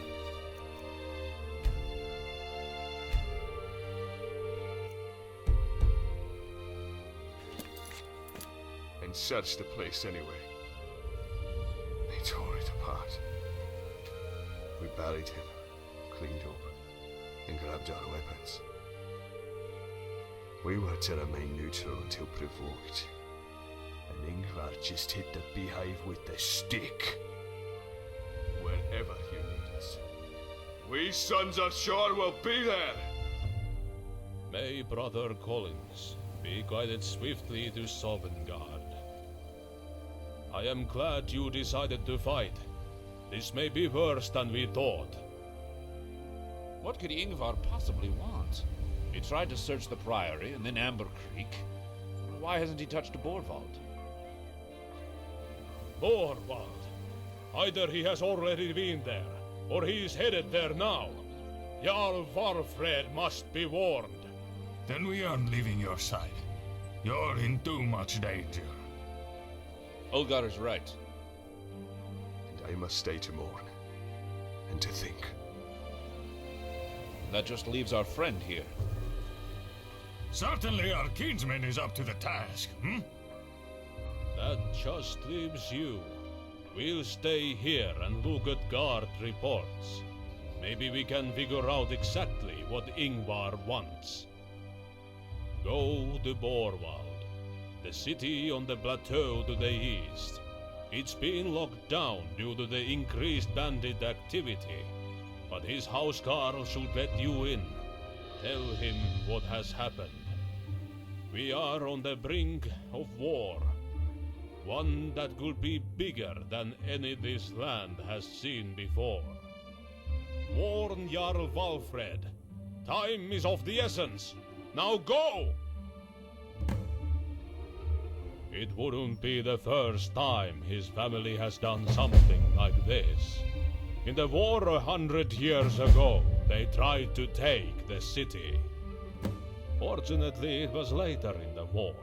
And searched the place anyway. They tore it apart. We buried him, cleaned up, and grabbed our weapons. We were to remain neutral until provoked. And Ingvar just hit the beehive with the stick. Wherever you need us. We sons are sure will be there! May Brother Collins be guided swiftly to Sovngarde. I am glad you decided to fight. This may be worse than we thought. What could Ingvar possibly want? He tried to search the Priory and then Amber Creek. Why hasn't he touched Borvald? Borvald! Either he has already been there, or he is headed there now. Jarl Varfred must be warned. Then we aren't leaving your side. You're in too much danger. Ulgar is right. And I must stay to mourn. And to think. That just leaves our friend here. Certainly our kinsman is up to the task, That just leaves you. We'll stay here and look at guard reports. Maybe we can figure out exactly what Ingvar wants. Go to Borvald, the city on the plateau to the east. It's been locked down due to the increased bandit activity, but his housecarl should let you in. Tell him what has happened. We are on the brink of war. One that could be bigger than any this land has seen before. Warn Jarl Valfred. Time is of the essence. Now go! It wouldn't be the first time his family has done something like this. In the war 100 years ago, they tried to take the city. Fortunately, it was later in the war,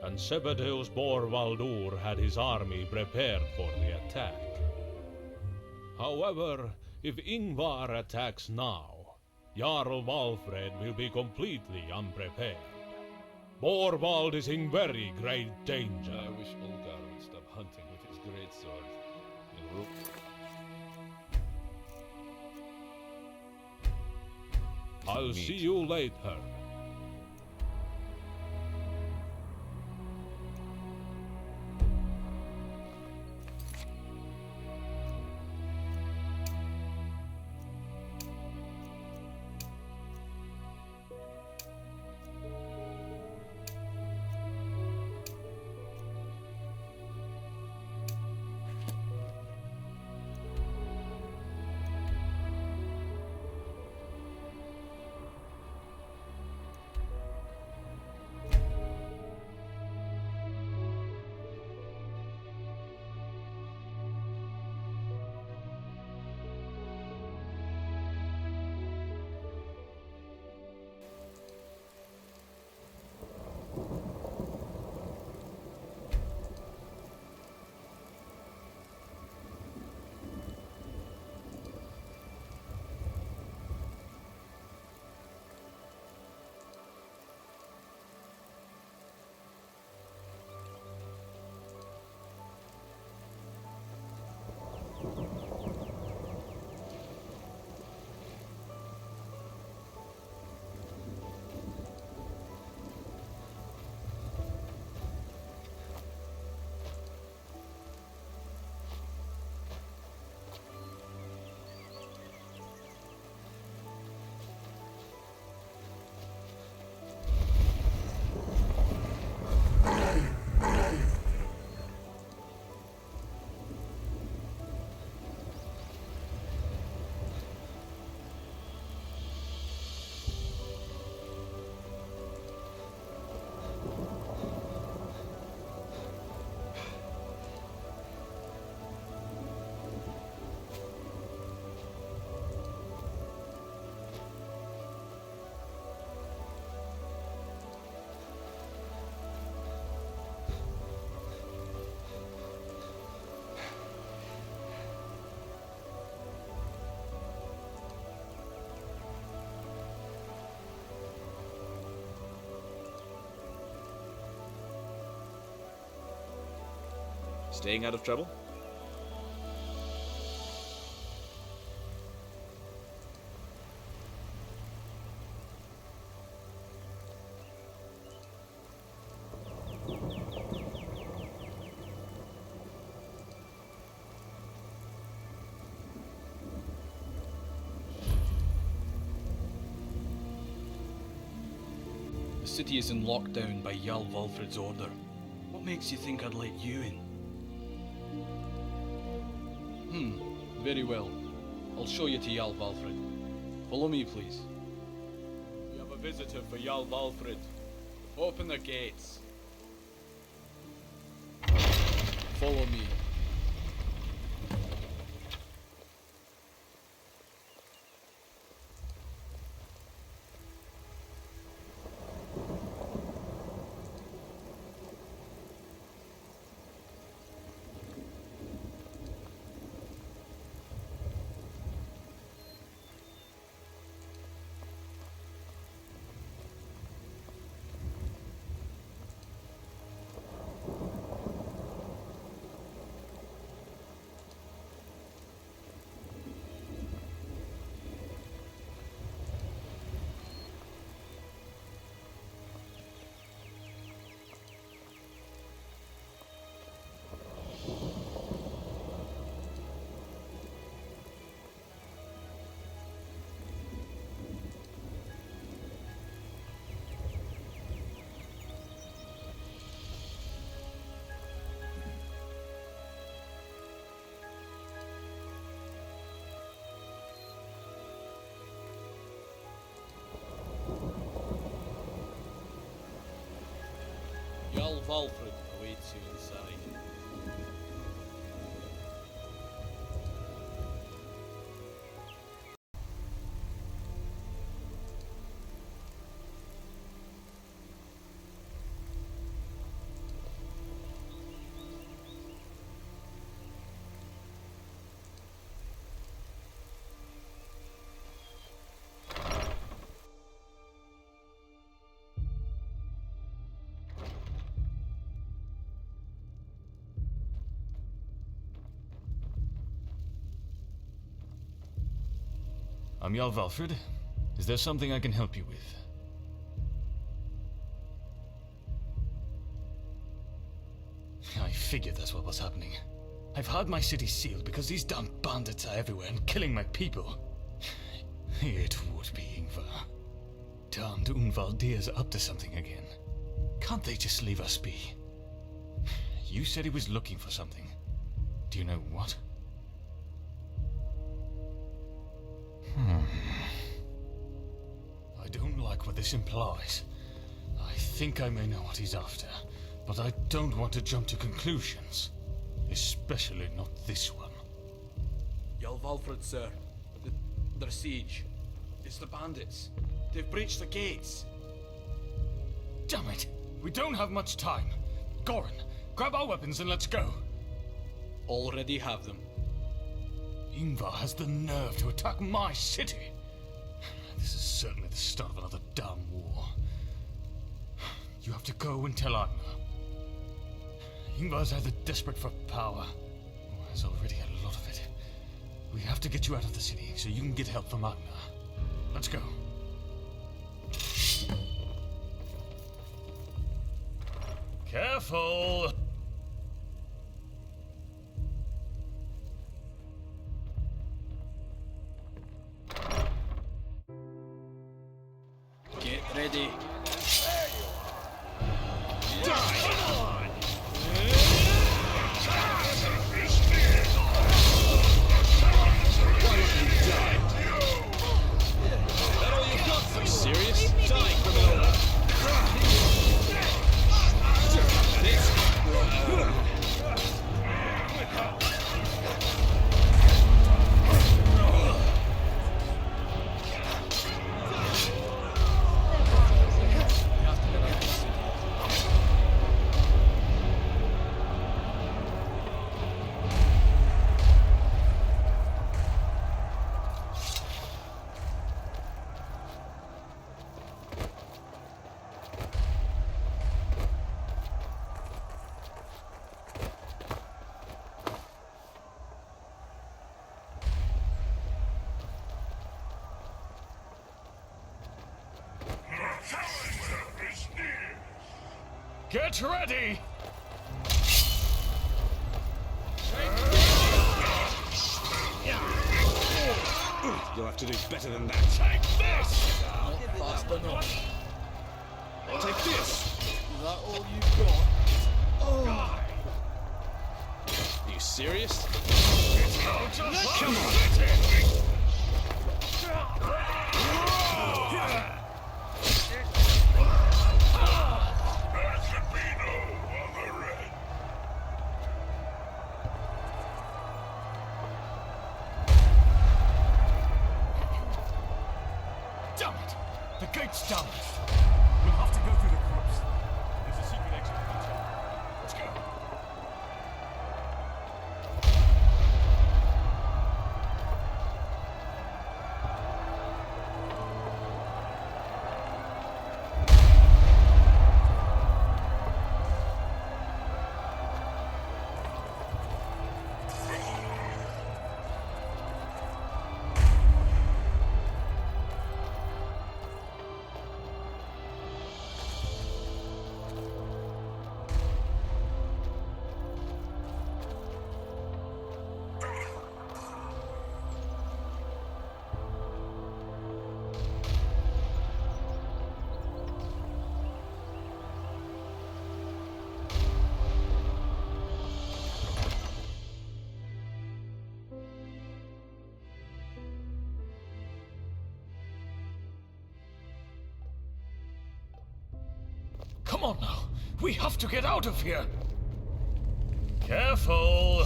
and Sebedeus Borvaldur had his army prepared for the attack. However, if Ingvar attacks now, Jarl Valfred will be completely unprepared. Borvald is in very great danger. I wish Ulgar would stop hunting with his greatsword. I'll see you later. Staying out of trouble? The city is in lockdown by Jarl Valfred's order. What makes you think I'd let you in? Very well. I'll show you to Jarl Valfred. Follow me, please. We have a visitor for Jarl Valfred. Open the gates. Follow me. Jarl Valfred I'm Jarl Valfrid. Is there something I can help you with? I figured that's what was happening. I've had my city sealed because these damn bandits are everywhere and killing my people. It would be Ingvar. Damned Unvaldir's up to something again. Can't they just leave us be? You said he was looking for something. Do you know what? I don't like what this implies. I think I may know what he's after, but I don't want to jump to conclusions. Especially not this one. Jarl Valfrid, sir. Their siege. It's the bandits. They've breached the gates. Damn it! We don't have much time. Goran, grab our weapons and let's go. Already have them. Ingvar has the nerve to attack my city. This is certainly the start of another damn war. You have to go and tell Agnar. Ingvar's either desperate for power, or has already had a lot of it. We have to get you out of the city so you can get help from Agnar. Let's go. Careful! Get ready. Serious? Die, criminal! Get ready! You'll have to do better than that. Take this! Fast enough. I'll take this! Is that all you've got? Oh. Are you serious? Come on! Damn it! The gate's down. We'll have to go through the crypts. There's a secret exit in each end. Let's go. Come on now. We have to get out of here. Careful.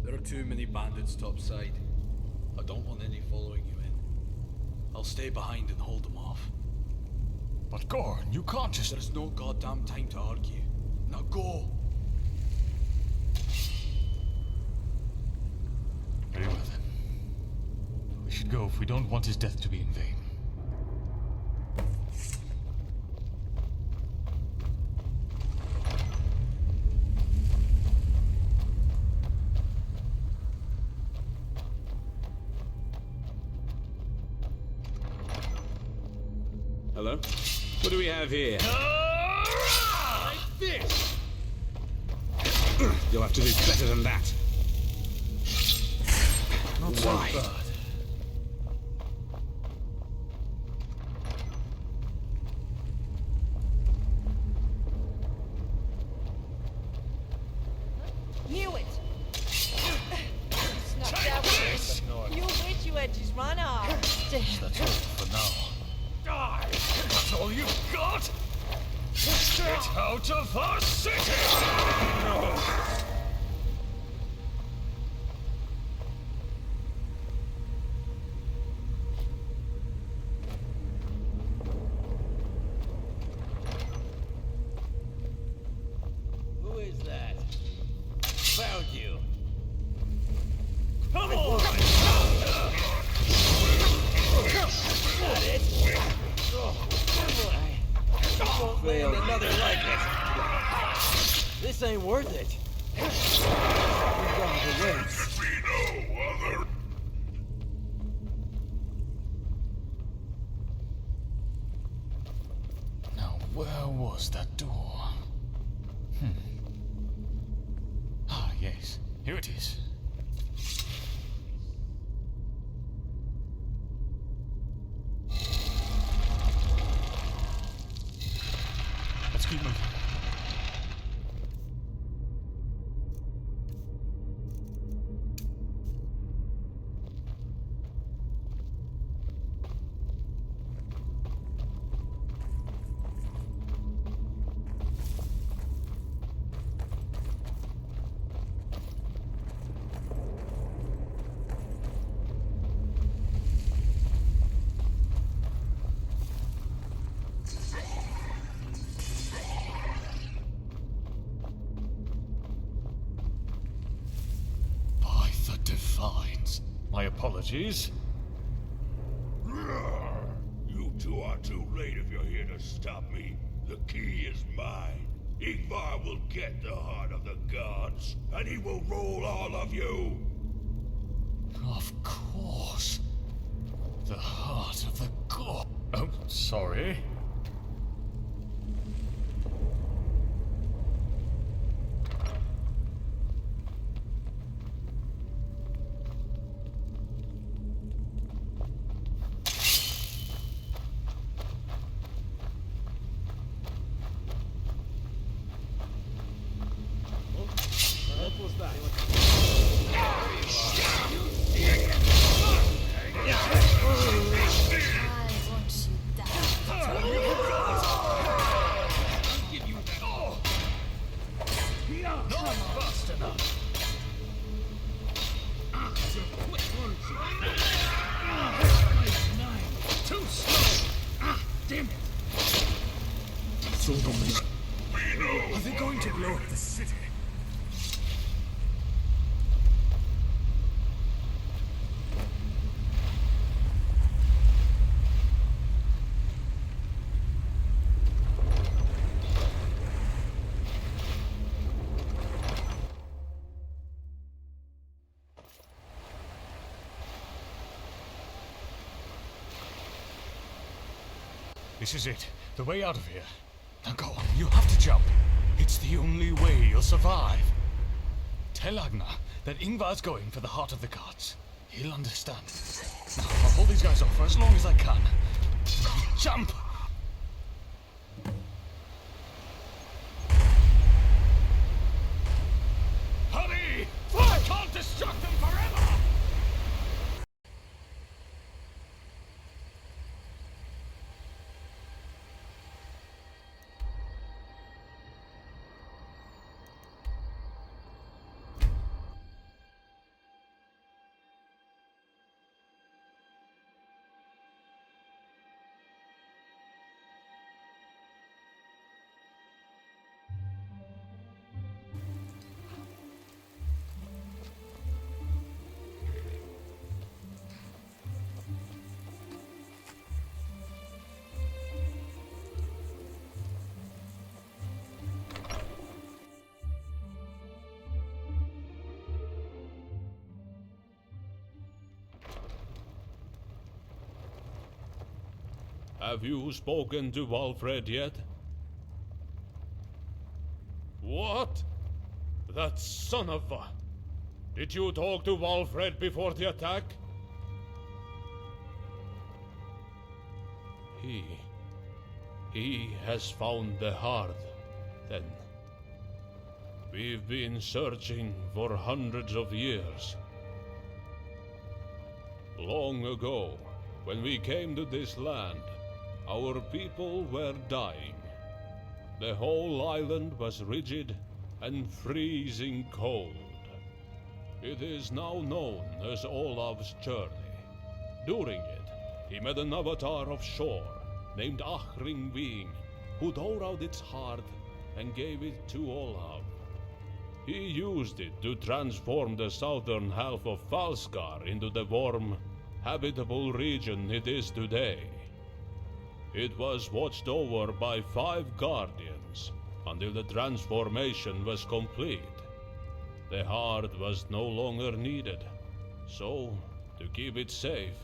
There are too many bandits topside. I don't want any following you in. I'll stay behind and hold them off. But Goran, you can't just... There's no goddamn time to argue. Now go! Very well then. We should go if we don't want his death to be in vain. Hello? What do we have here? Like this! You'll have to do better than that. Not Why? so bad. Knew it! Snuck that one in. You wish you had just run off. That's all for now. Die! That's all you've got? Get out of our city! No! Who is that? Found you. Come on! Got it. I won't land another like it. This ain't worth it. Now, where was that door? Ah, yes. Here it is. Let's keep moving. By the Divines. My apologies. You two are too late if you're here to stop me. The key is mine. Ingvar will get the heart of the gods, and he will rule all of you. Of course. The heart of the god. Oh, sorry. What was that? Not fast enough. Too slow. Damn it. Are they going to blow up the city? This is it. The way out of here. Now go on. You have to jump. It's the only way you'll survive. Tell Agnar that Ingvar's going for the heart of the gods. He'll understand. Now, I'll hold these guys off for as long as I can. Jump! Hurry! I can't destruct them forever! Have you spoken to Walfred yet? What? That son of a... Did you talk to Walfred before the attack? He has found the heart, then. We've been searching for hundreds of years. Long ago, when we came to this land, our people were dying. The whole island was rigid and freezing cold. It is now known as Olaf's Journey. During it, he met an avatar of shore named Ahringving, who tore out its heart and gave it to Olaf. He used it to transform the southern half of Falskar into the warm, habitable region it is today. It was watched over by 5 guardians until the transformation was complete. The heart was no longer needed, so, to keep it safe,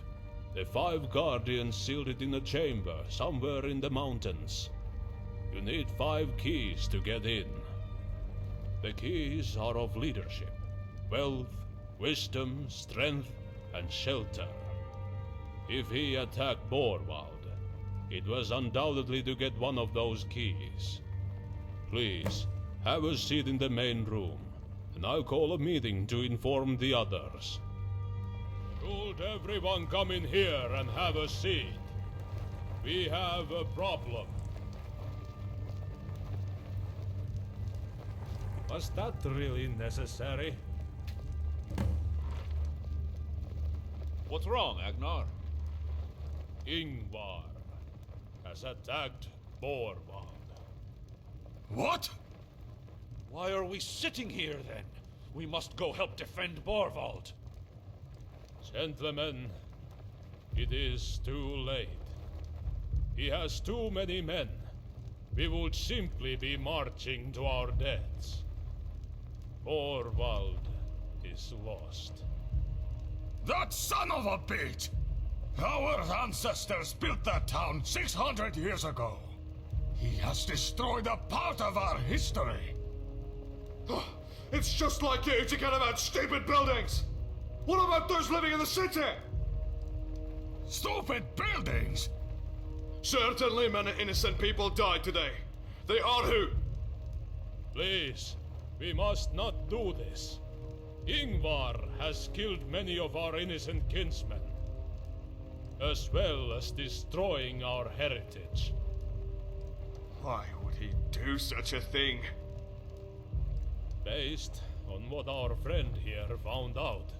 the 5 guardians sealed it in a chamber somewhere in the mountains. You need 5 keys to get in. The keys are of leadership, wealth, wisdom, strength, and shelter. If he attacked Borwald, it was undoubtedly to get one of those keys. Please, have a seat in the main room, and I'll call a meeting to inform the others. Should everyone come in here and have a seat? We have a problem. Was that really necessary? What's wrong, Agnar? Ingvar has attacked Borwald. What? Why are we sitting here, then? We must go help defend Borwald. Gentlemen, it is too late. He has too many men. We would simply be marching to our deaths. Borwald is lost. That son of a bitch! Our ancestors built that town 600 years ago. He has destroyed a part of our history. It's just like you to get about stupid buildings! What about those living in the city? Stupid buildings? Certainly many innocent people died today. They are who? Please, we must not do this. Ingvar has killed many of our innocent kinsmen, as well as destroying our heritage. Why would he do such a thing? Based on what our friend here found out,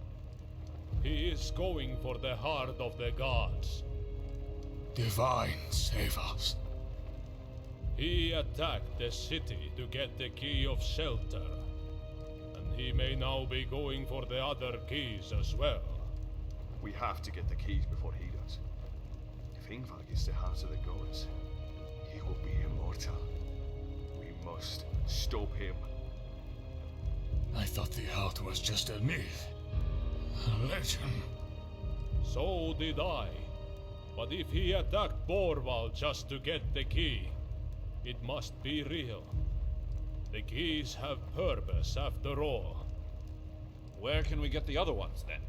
he is going for the heart of the gods. Divine save us. He attacked the city to get the key of shelter, and he may now be going for the other keys as well. We have to get the keys before he does. If Ingvar gets the heart of the gods, he will be immortal. We must stop him. I thought the heart was just a myth. A legend. So did I. But if he attacked Borwald just to get the key, it must be real. The keys have purpose after all. Where can we get the other ones, then?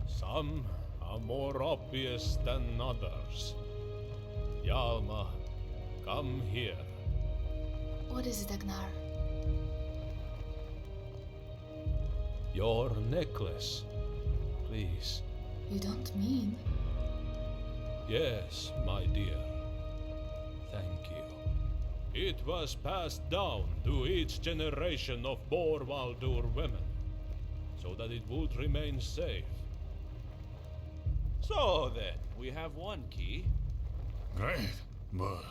Some are more obvious than others. Hjalmar, come here. What is it, Agnar? Your necklace, please. You don't mean? Yes, my dear. Thank you. It was passed down to each generation of Borwaldur women, so that it would remain safe. So then, we have one key. Great, but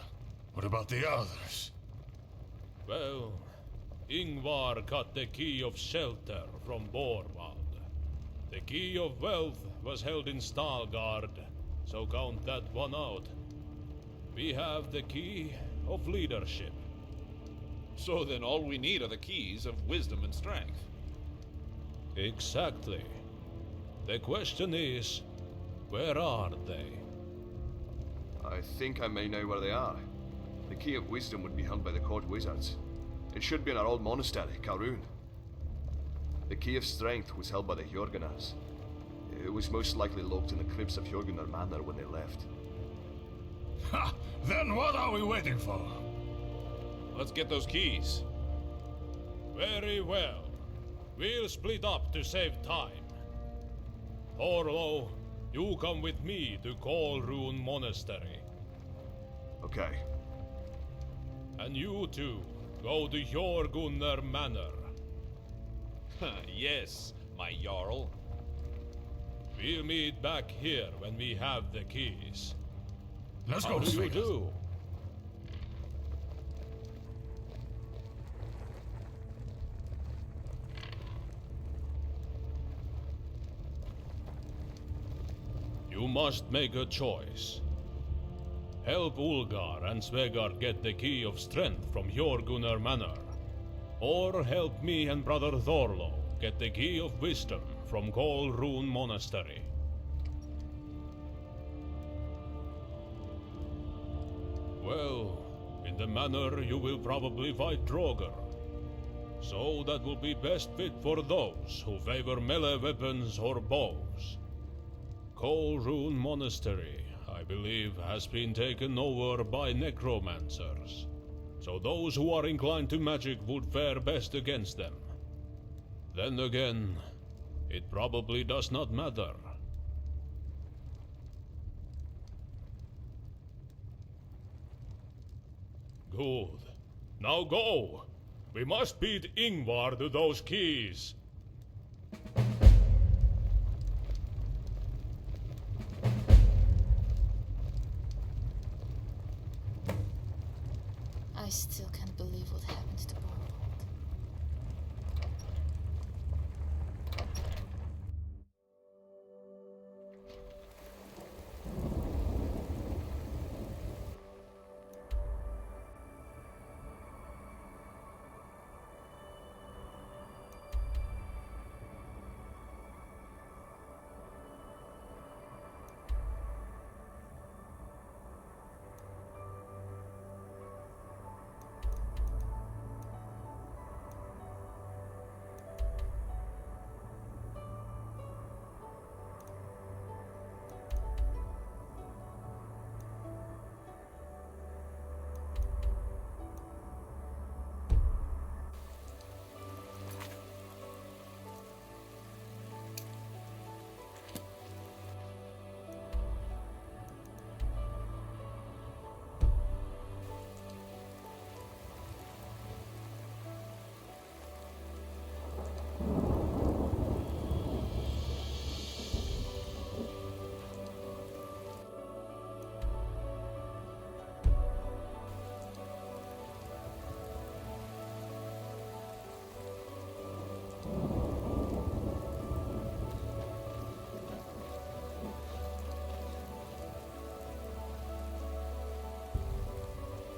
what about the others? Well, Ingvar got the key of shelter from Borwald. The key of wealth was held in Stalgard, so count that one out. We have the key of leadership. So then all we need are the keys of wisdom and strength. Exactly. The question is, where are they? I think I may know where they are. The Key of Wisdom would be held by the Court Wizards. It should be in our old monastery, Karun. The Key of Strength was held by the Hjorgunars. It was most likely locked in the crypts of Hjorgunar Manor when they left. Ha! Then what are we waiting for? Let's get those keys. Very well. We'll split up to save time. Thorlo, you come with me to Kolrun Monastery. Okay. And you two, go to Hjorgunnar Manor. Yes, my Jarl. We'll meet back here when we have the keys. Let's How go, do you Svegas. do? You must make a choice. Help Ulgar and Svegar get the Key of Strength from Hjorgunnar Manor. Or help me and Brother Thorlo get the Key of Wisdom from Kolrun Monastery. Well, in the manor you will probably fight Draugr. So that will be best fit for those who favor melee weapons or bows. Kolrun Monastery, I believe, has been taken over by necromancers. So those who are inclined to magic would fare best against them. Then again, it probably does not matter. Good. Now go! We must beat Ingvar to those keys! I still can't believe what happened to Borwald.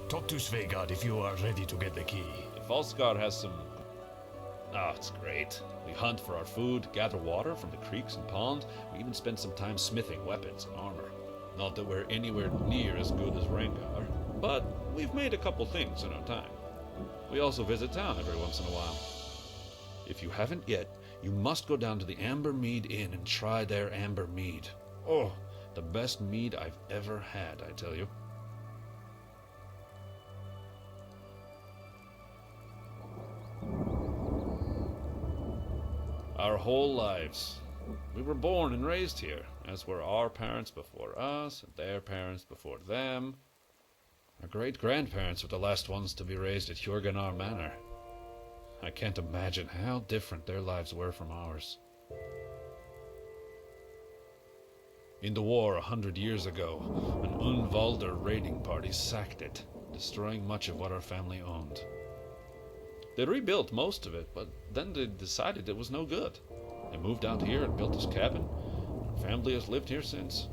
Talk to Svegard if you are ready to get the key. If Volskar has some... Oh, it's great. We hunt for our food, gather water from the creeks and ponds. We even spend some time smithing weapons and armor. Not that we're anywhere near as good as Rengar, but we've made a couple things in our time. We also visit town every once in a while. If you haven't yet, you must go down to the Amber Mead Inn and try their amber mead. Oh, the best mead I've ever had, I tell you. Our whole lives. We were born and raised here, as were our parents before us, and their parents before them. Our great-grandparents were the last ones to be raised at Hjorgunar Manor. I can't imagine how different their lives were from ours. In the war 100 years ago, an Unvalder raiding party sacked it, destroying much of what our family owned. They rebuilt most of it, but then they decided it was no good. They moved out here and built this cabin. Our family has lived here since.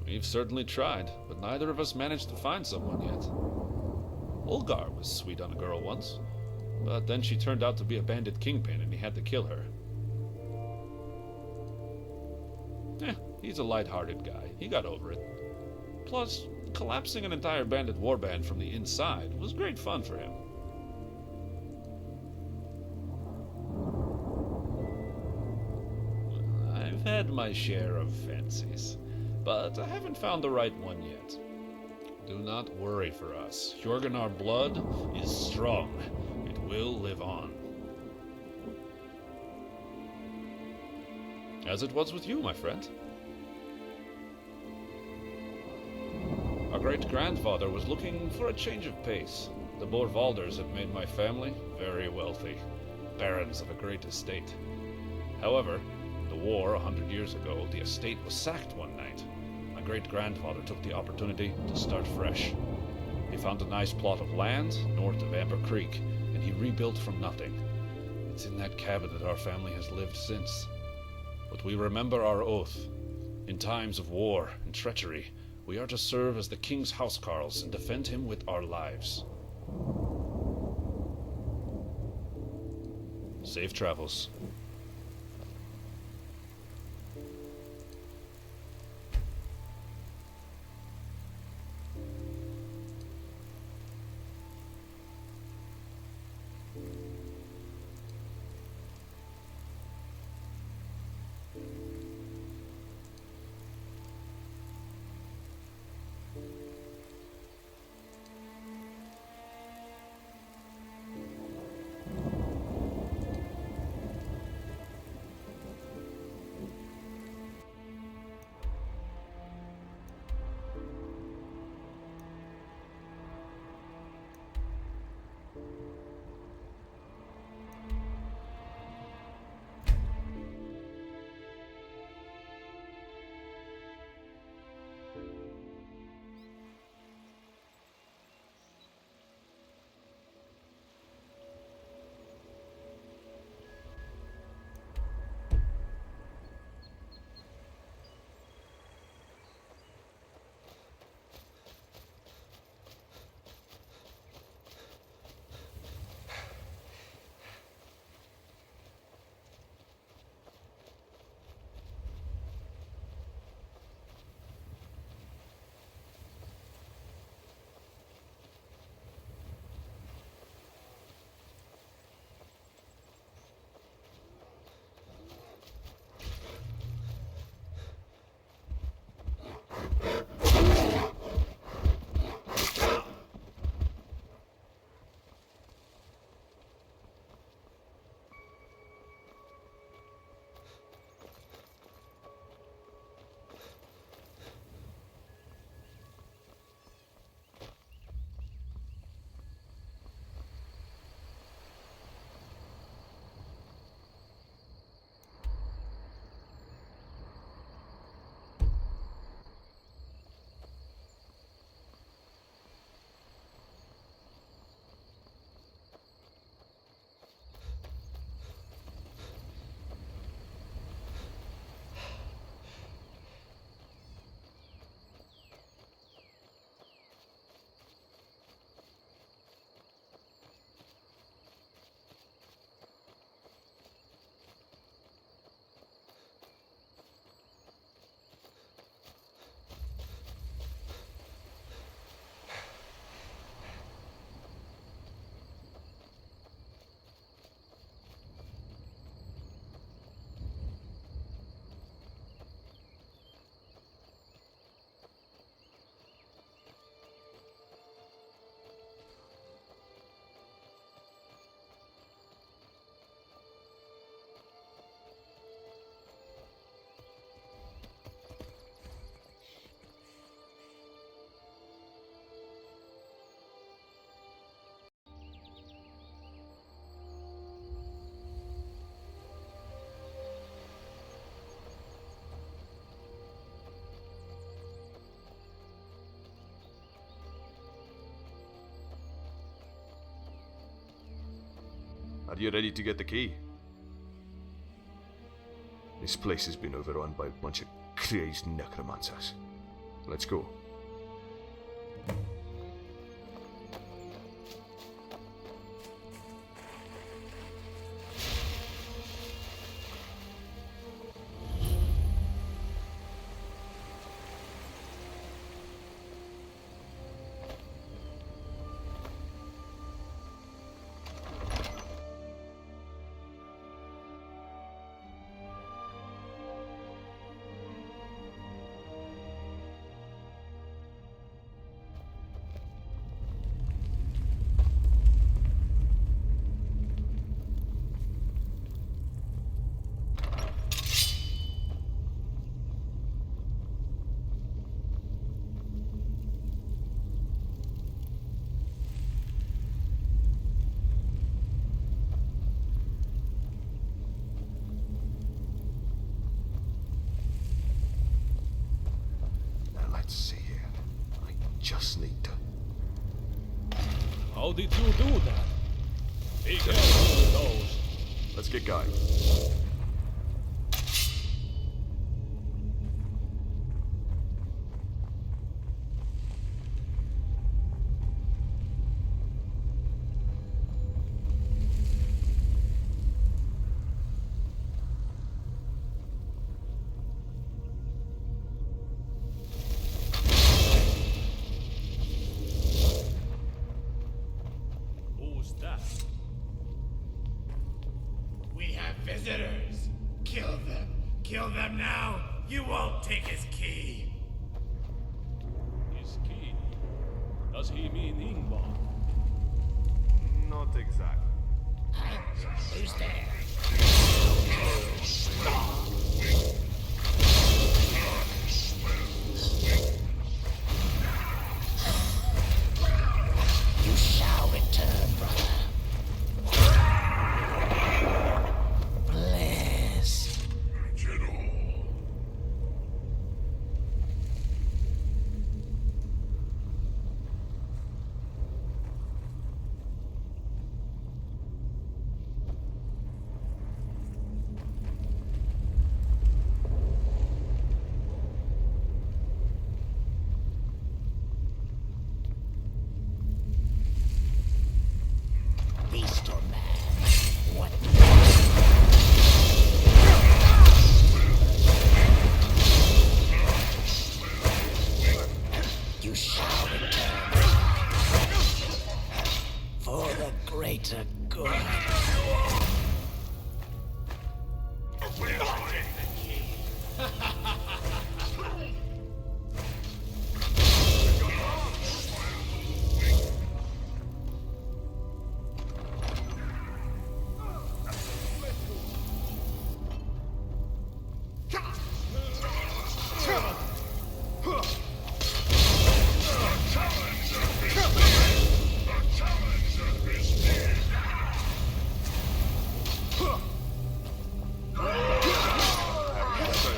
We've certainly tried, but neither of us managed to find someone yet. Ulgar was sweet on a girl once, but then she turned out to be a bandit kingpin and he had to kill her. He's a light-hearted guy. He got over it. Plus, collapsing an entire bandit warband from the inside was great fun for him. I've had my share of fancies, but I haven't found the right one yet. Do not worry for us. Hjorganar blood is strong. It will live on. As it was with you, my friend. Our great-grandfather was looking for a change of pace. The Borvalders had made my family very wealthy, barons of a great estate. However, in the war 100 years ago, the estate was sacked one night. My great-grandfather took the opportunity to start fresh. He found a nice plot of land north of Amber Creek, and he rebuilt from nothing. It's in that cabin that our family has lived since. But we remember our oath. In times of war and treachery, we are to serve as the king's housecarls and defend him with our lives. Safe travels. Are you ready to get the key? This place has been overrun by a bunch of crazed necromancers. Let's go. Let's see here. I just need to. How did you do that? Be careful with those. Let's get going. Who's that? We have visitors. Kill them. Kill them now. You won't take his key. His key? Does he mean Ingvar? Not exactly. Who's there? You shall return, brother. Bless. Beast or man? What? You shall return for the greater good.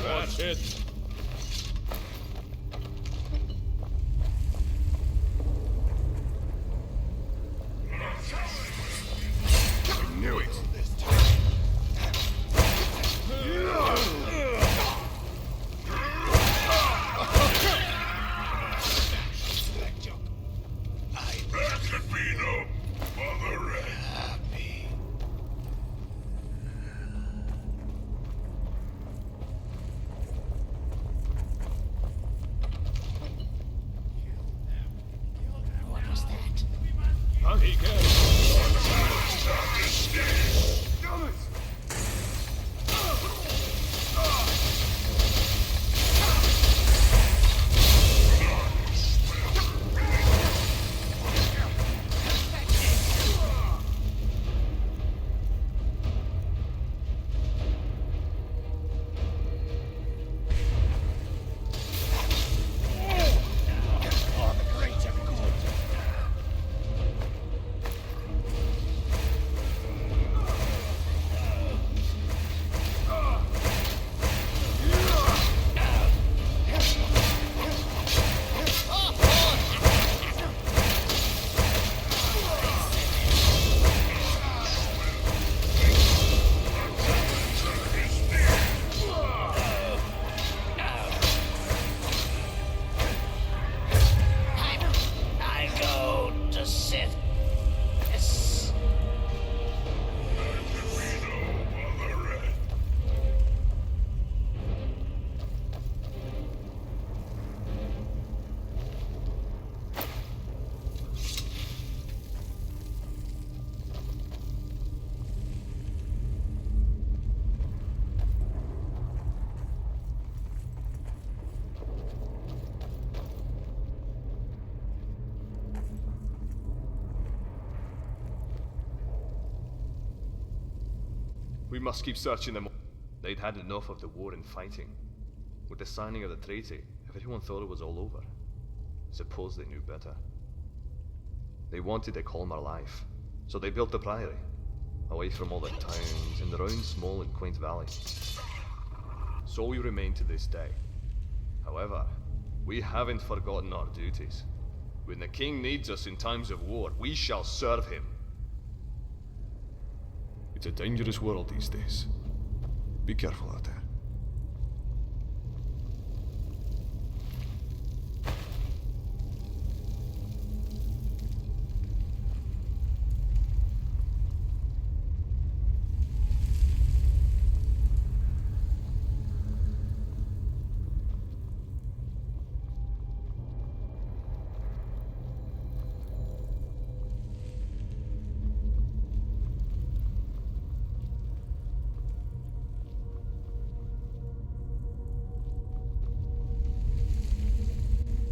That's it. I knew it. There could be no other happy. What was that? Be careful. Damn it! I go to Sith. Yes. We must keep searching them. They'd had enough of the war and fighting. With the signing of the treaty, everyone thought it was all over. Suppose they knew better. They wanted a calmer life, so they built the priory, away from all the towns in their own small and quaint valley. So we remain to this day. However, We haven't forgotten our duties. When the king needs us in times of war, we shall serve him. It's a dangerous world these days. Be careful out there.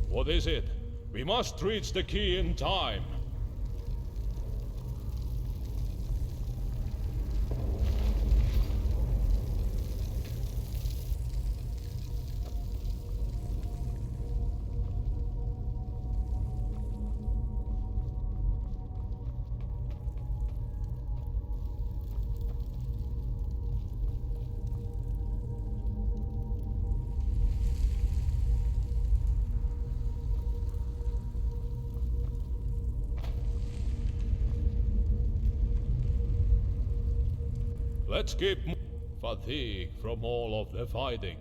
What is it? We must reach the key in time. Let's keep fatigue from all of the fighting.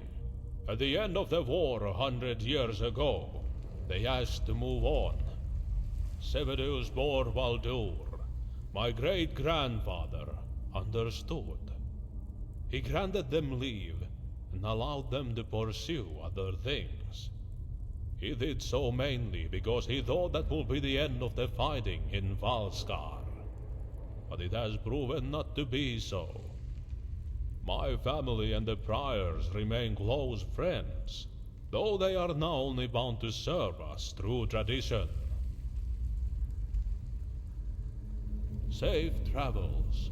At the end of the war 100 years ago, they asked to move on. Severus Bor Baldur, my great-grandfather, understood. He granted them leave and allowed them to pursue other things. He did so mainly because he thought that would be the end of the fighting in Valskar. But it has proven not to be so. My family and the Priors remain close friends, though they are now only bound to serve us through tradition. Safe travels.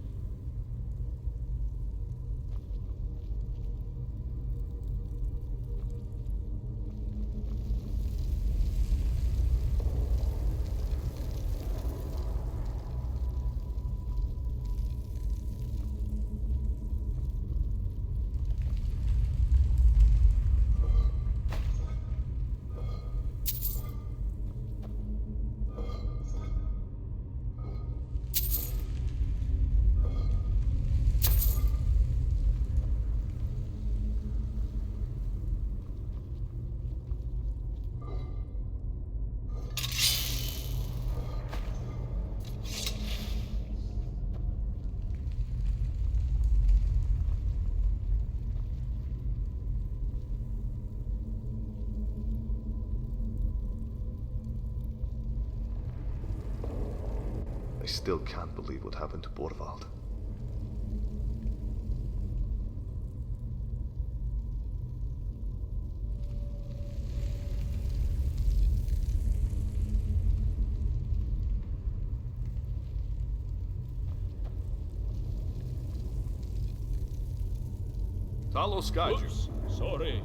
I still can't believe what happened to Borvald. Talos Kaiju. Oops, sorry.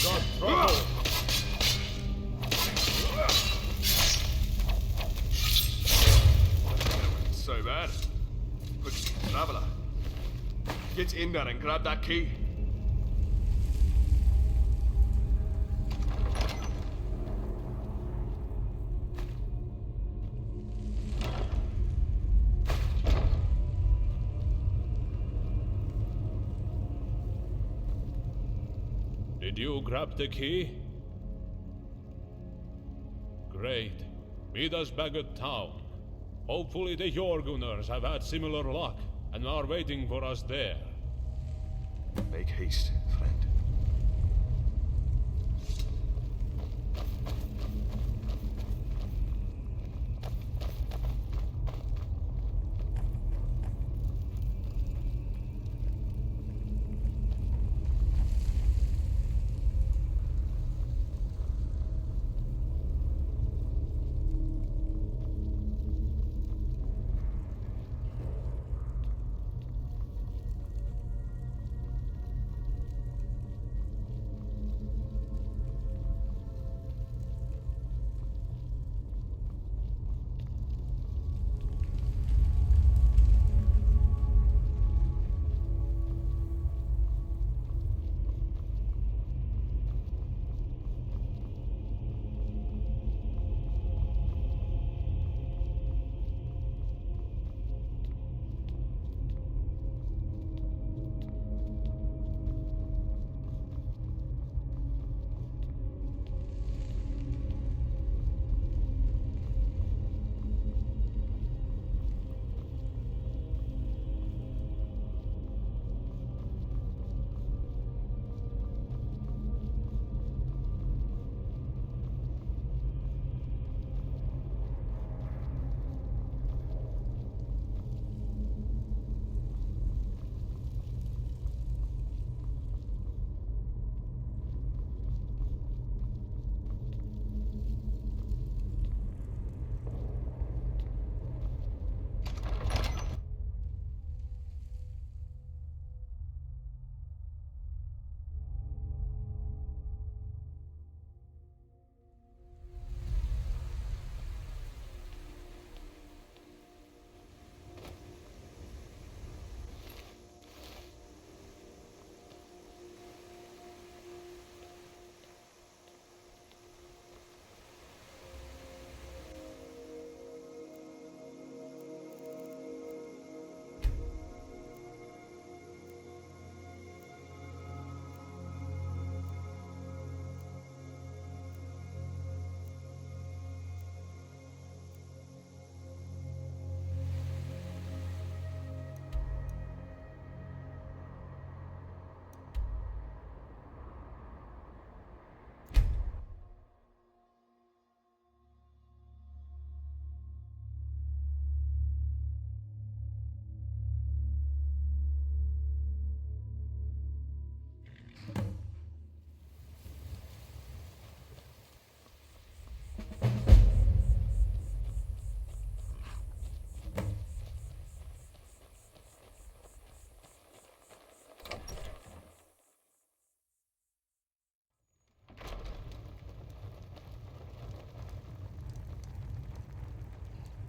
got trouble. So bad. But traveler, get in there and grab that key. Did you grab the key? Great. Meet us back at town. Hopefully the Jorgunners have had similar luck and are waiting for us there. Make haste, friend.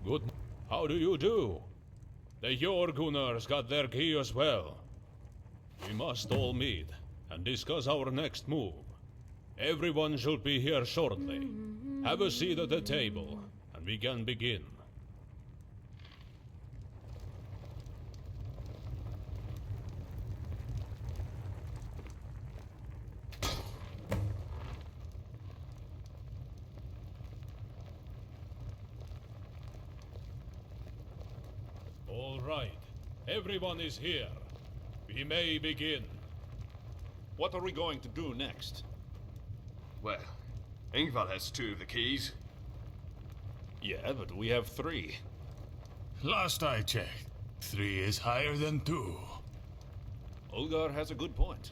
Good. How do you do? The Jorgunners got their key as well. We must all meet and discuss our next move. Everyone should be here shortly. Have a seat at the table, and we can begin. All right. Everyone is here. We may begin. What are we going to do next? Well, Ingvar has 2 of the keys. Yeah, but we have 3. Last I checked, 3 is higher than 2. Olgar has a good point.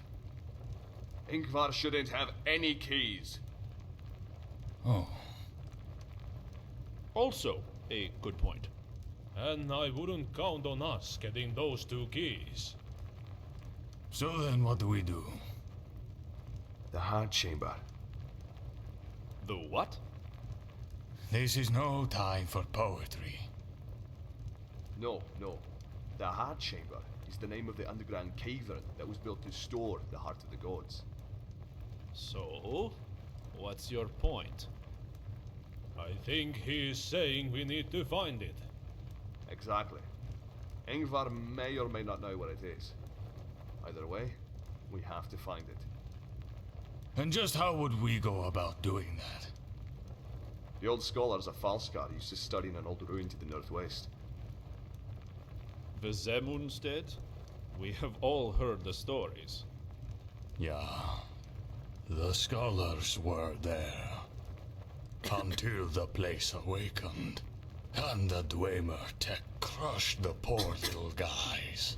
Ingvar shouldn't have any keys. Oh. Also, a good point. And I wouldn't count on us getting those 2 keys. So then what do we do? The Heart Chamber. The what? This is no time for poetry. No. The Heart Chamber is the name of the underground cavern that was built to store the Heart of the Gods. So, what's your point? I think he is saying we need to find it. Exactly. Ingvar may or may not know where it is. Either way, we have to find it. And just how would we go about doing that? The old scholars of Falskar used to study in an old ruin to the northwest. The Zemunstead? We have all heard the stories. Yeah. The scholars were there. Until the place awakened. And the Dwemer tech crushed the poor little guys.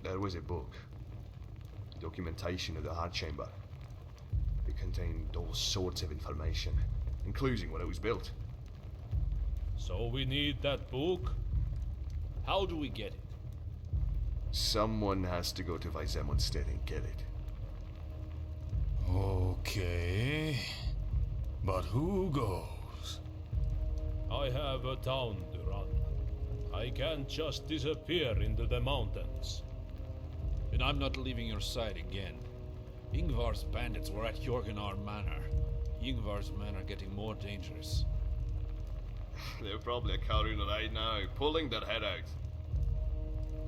There was a book. Documentation of the Heart Chamber. It contained all sorts of information, including when it was built. So we need that book? How do we get it? Someone has to go to Vizemundstead and get it. Okay. But who goes? I have a town to run. I can't just disappear into the mountains. And I'm not leaving your side again. Ingvar's bandits were at Jorgenar Manor. Ingvar's men are getting more dangerous. They're probably at Karuna right now, pulling their head out.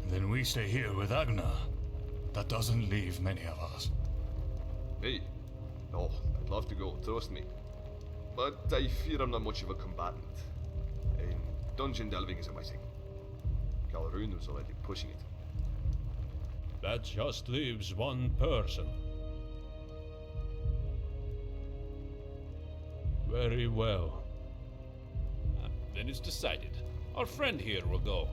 Then we stay here with Agna. That doesn't leave many of us. Me? Oh, I'd love to go, trust me. But I fear I'm not much of a combatant. And dungeon delving isn't my thing. Calhoun was already pushing it. That just leaves one person. Very well. Then it's decided. Our friend here will go.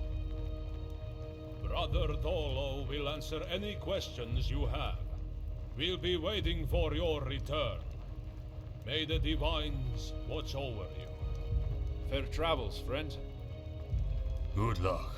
Brother Dolo will answer any questions you have. We'll be waiting for your return. May the divines watch over you. Fair travels, friend. Good luck.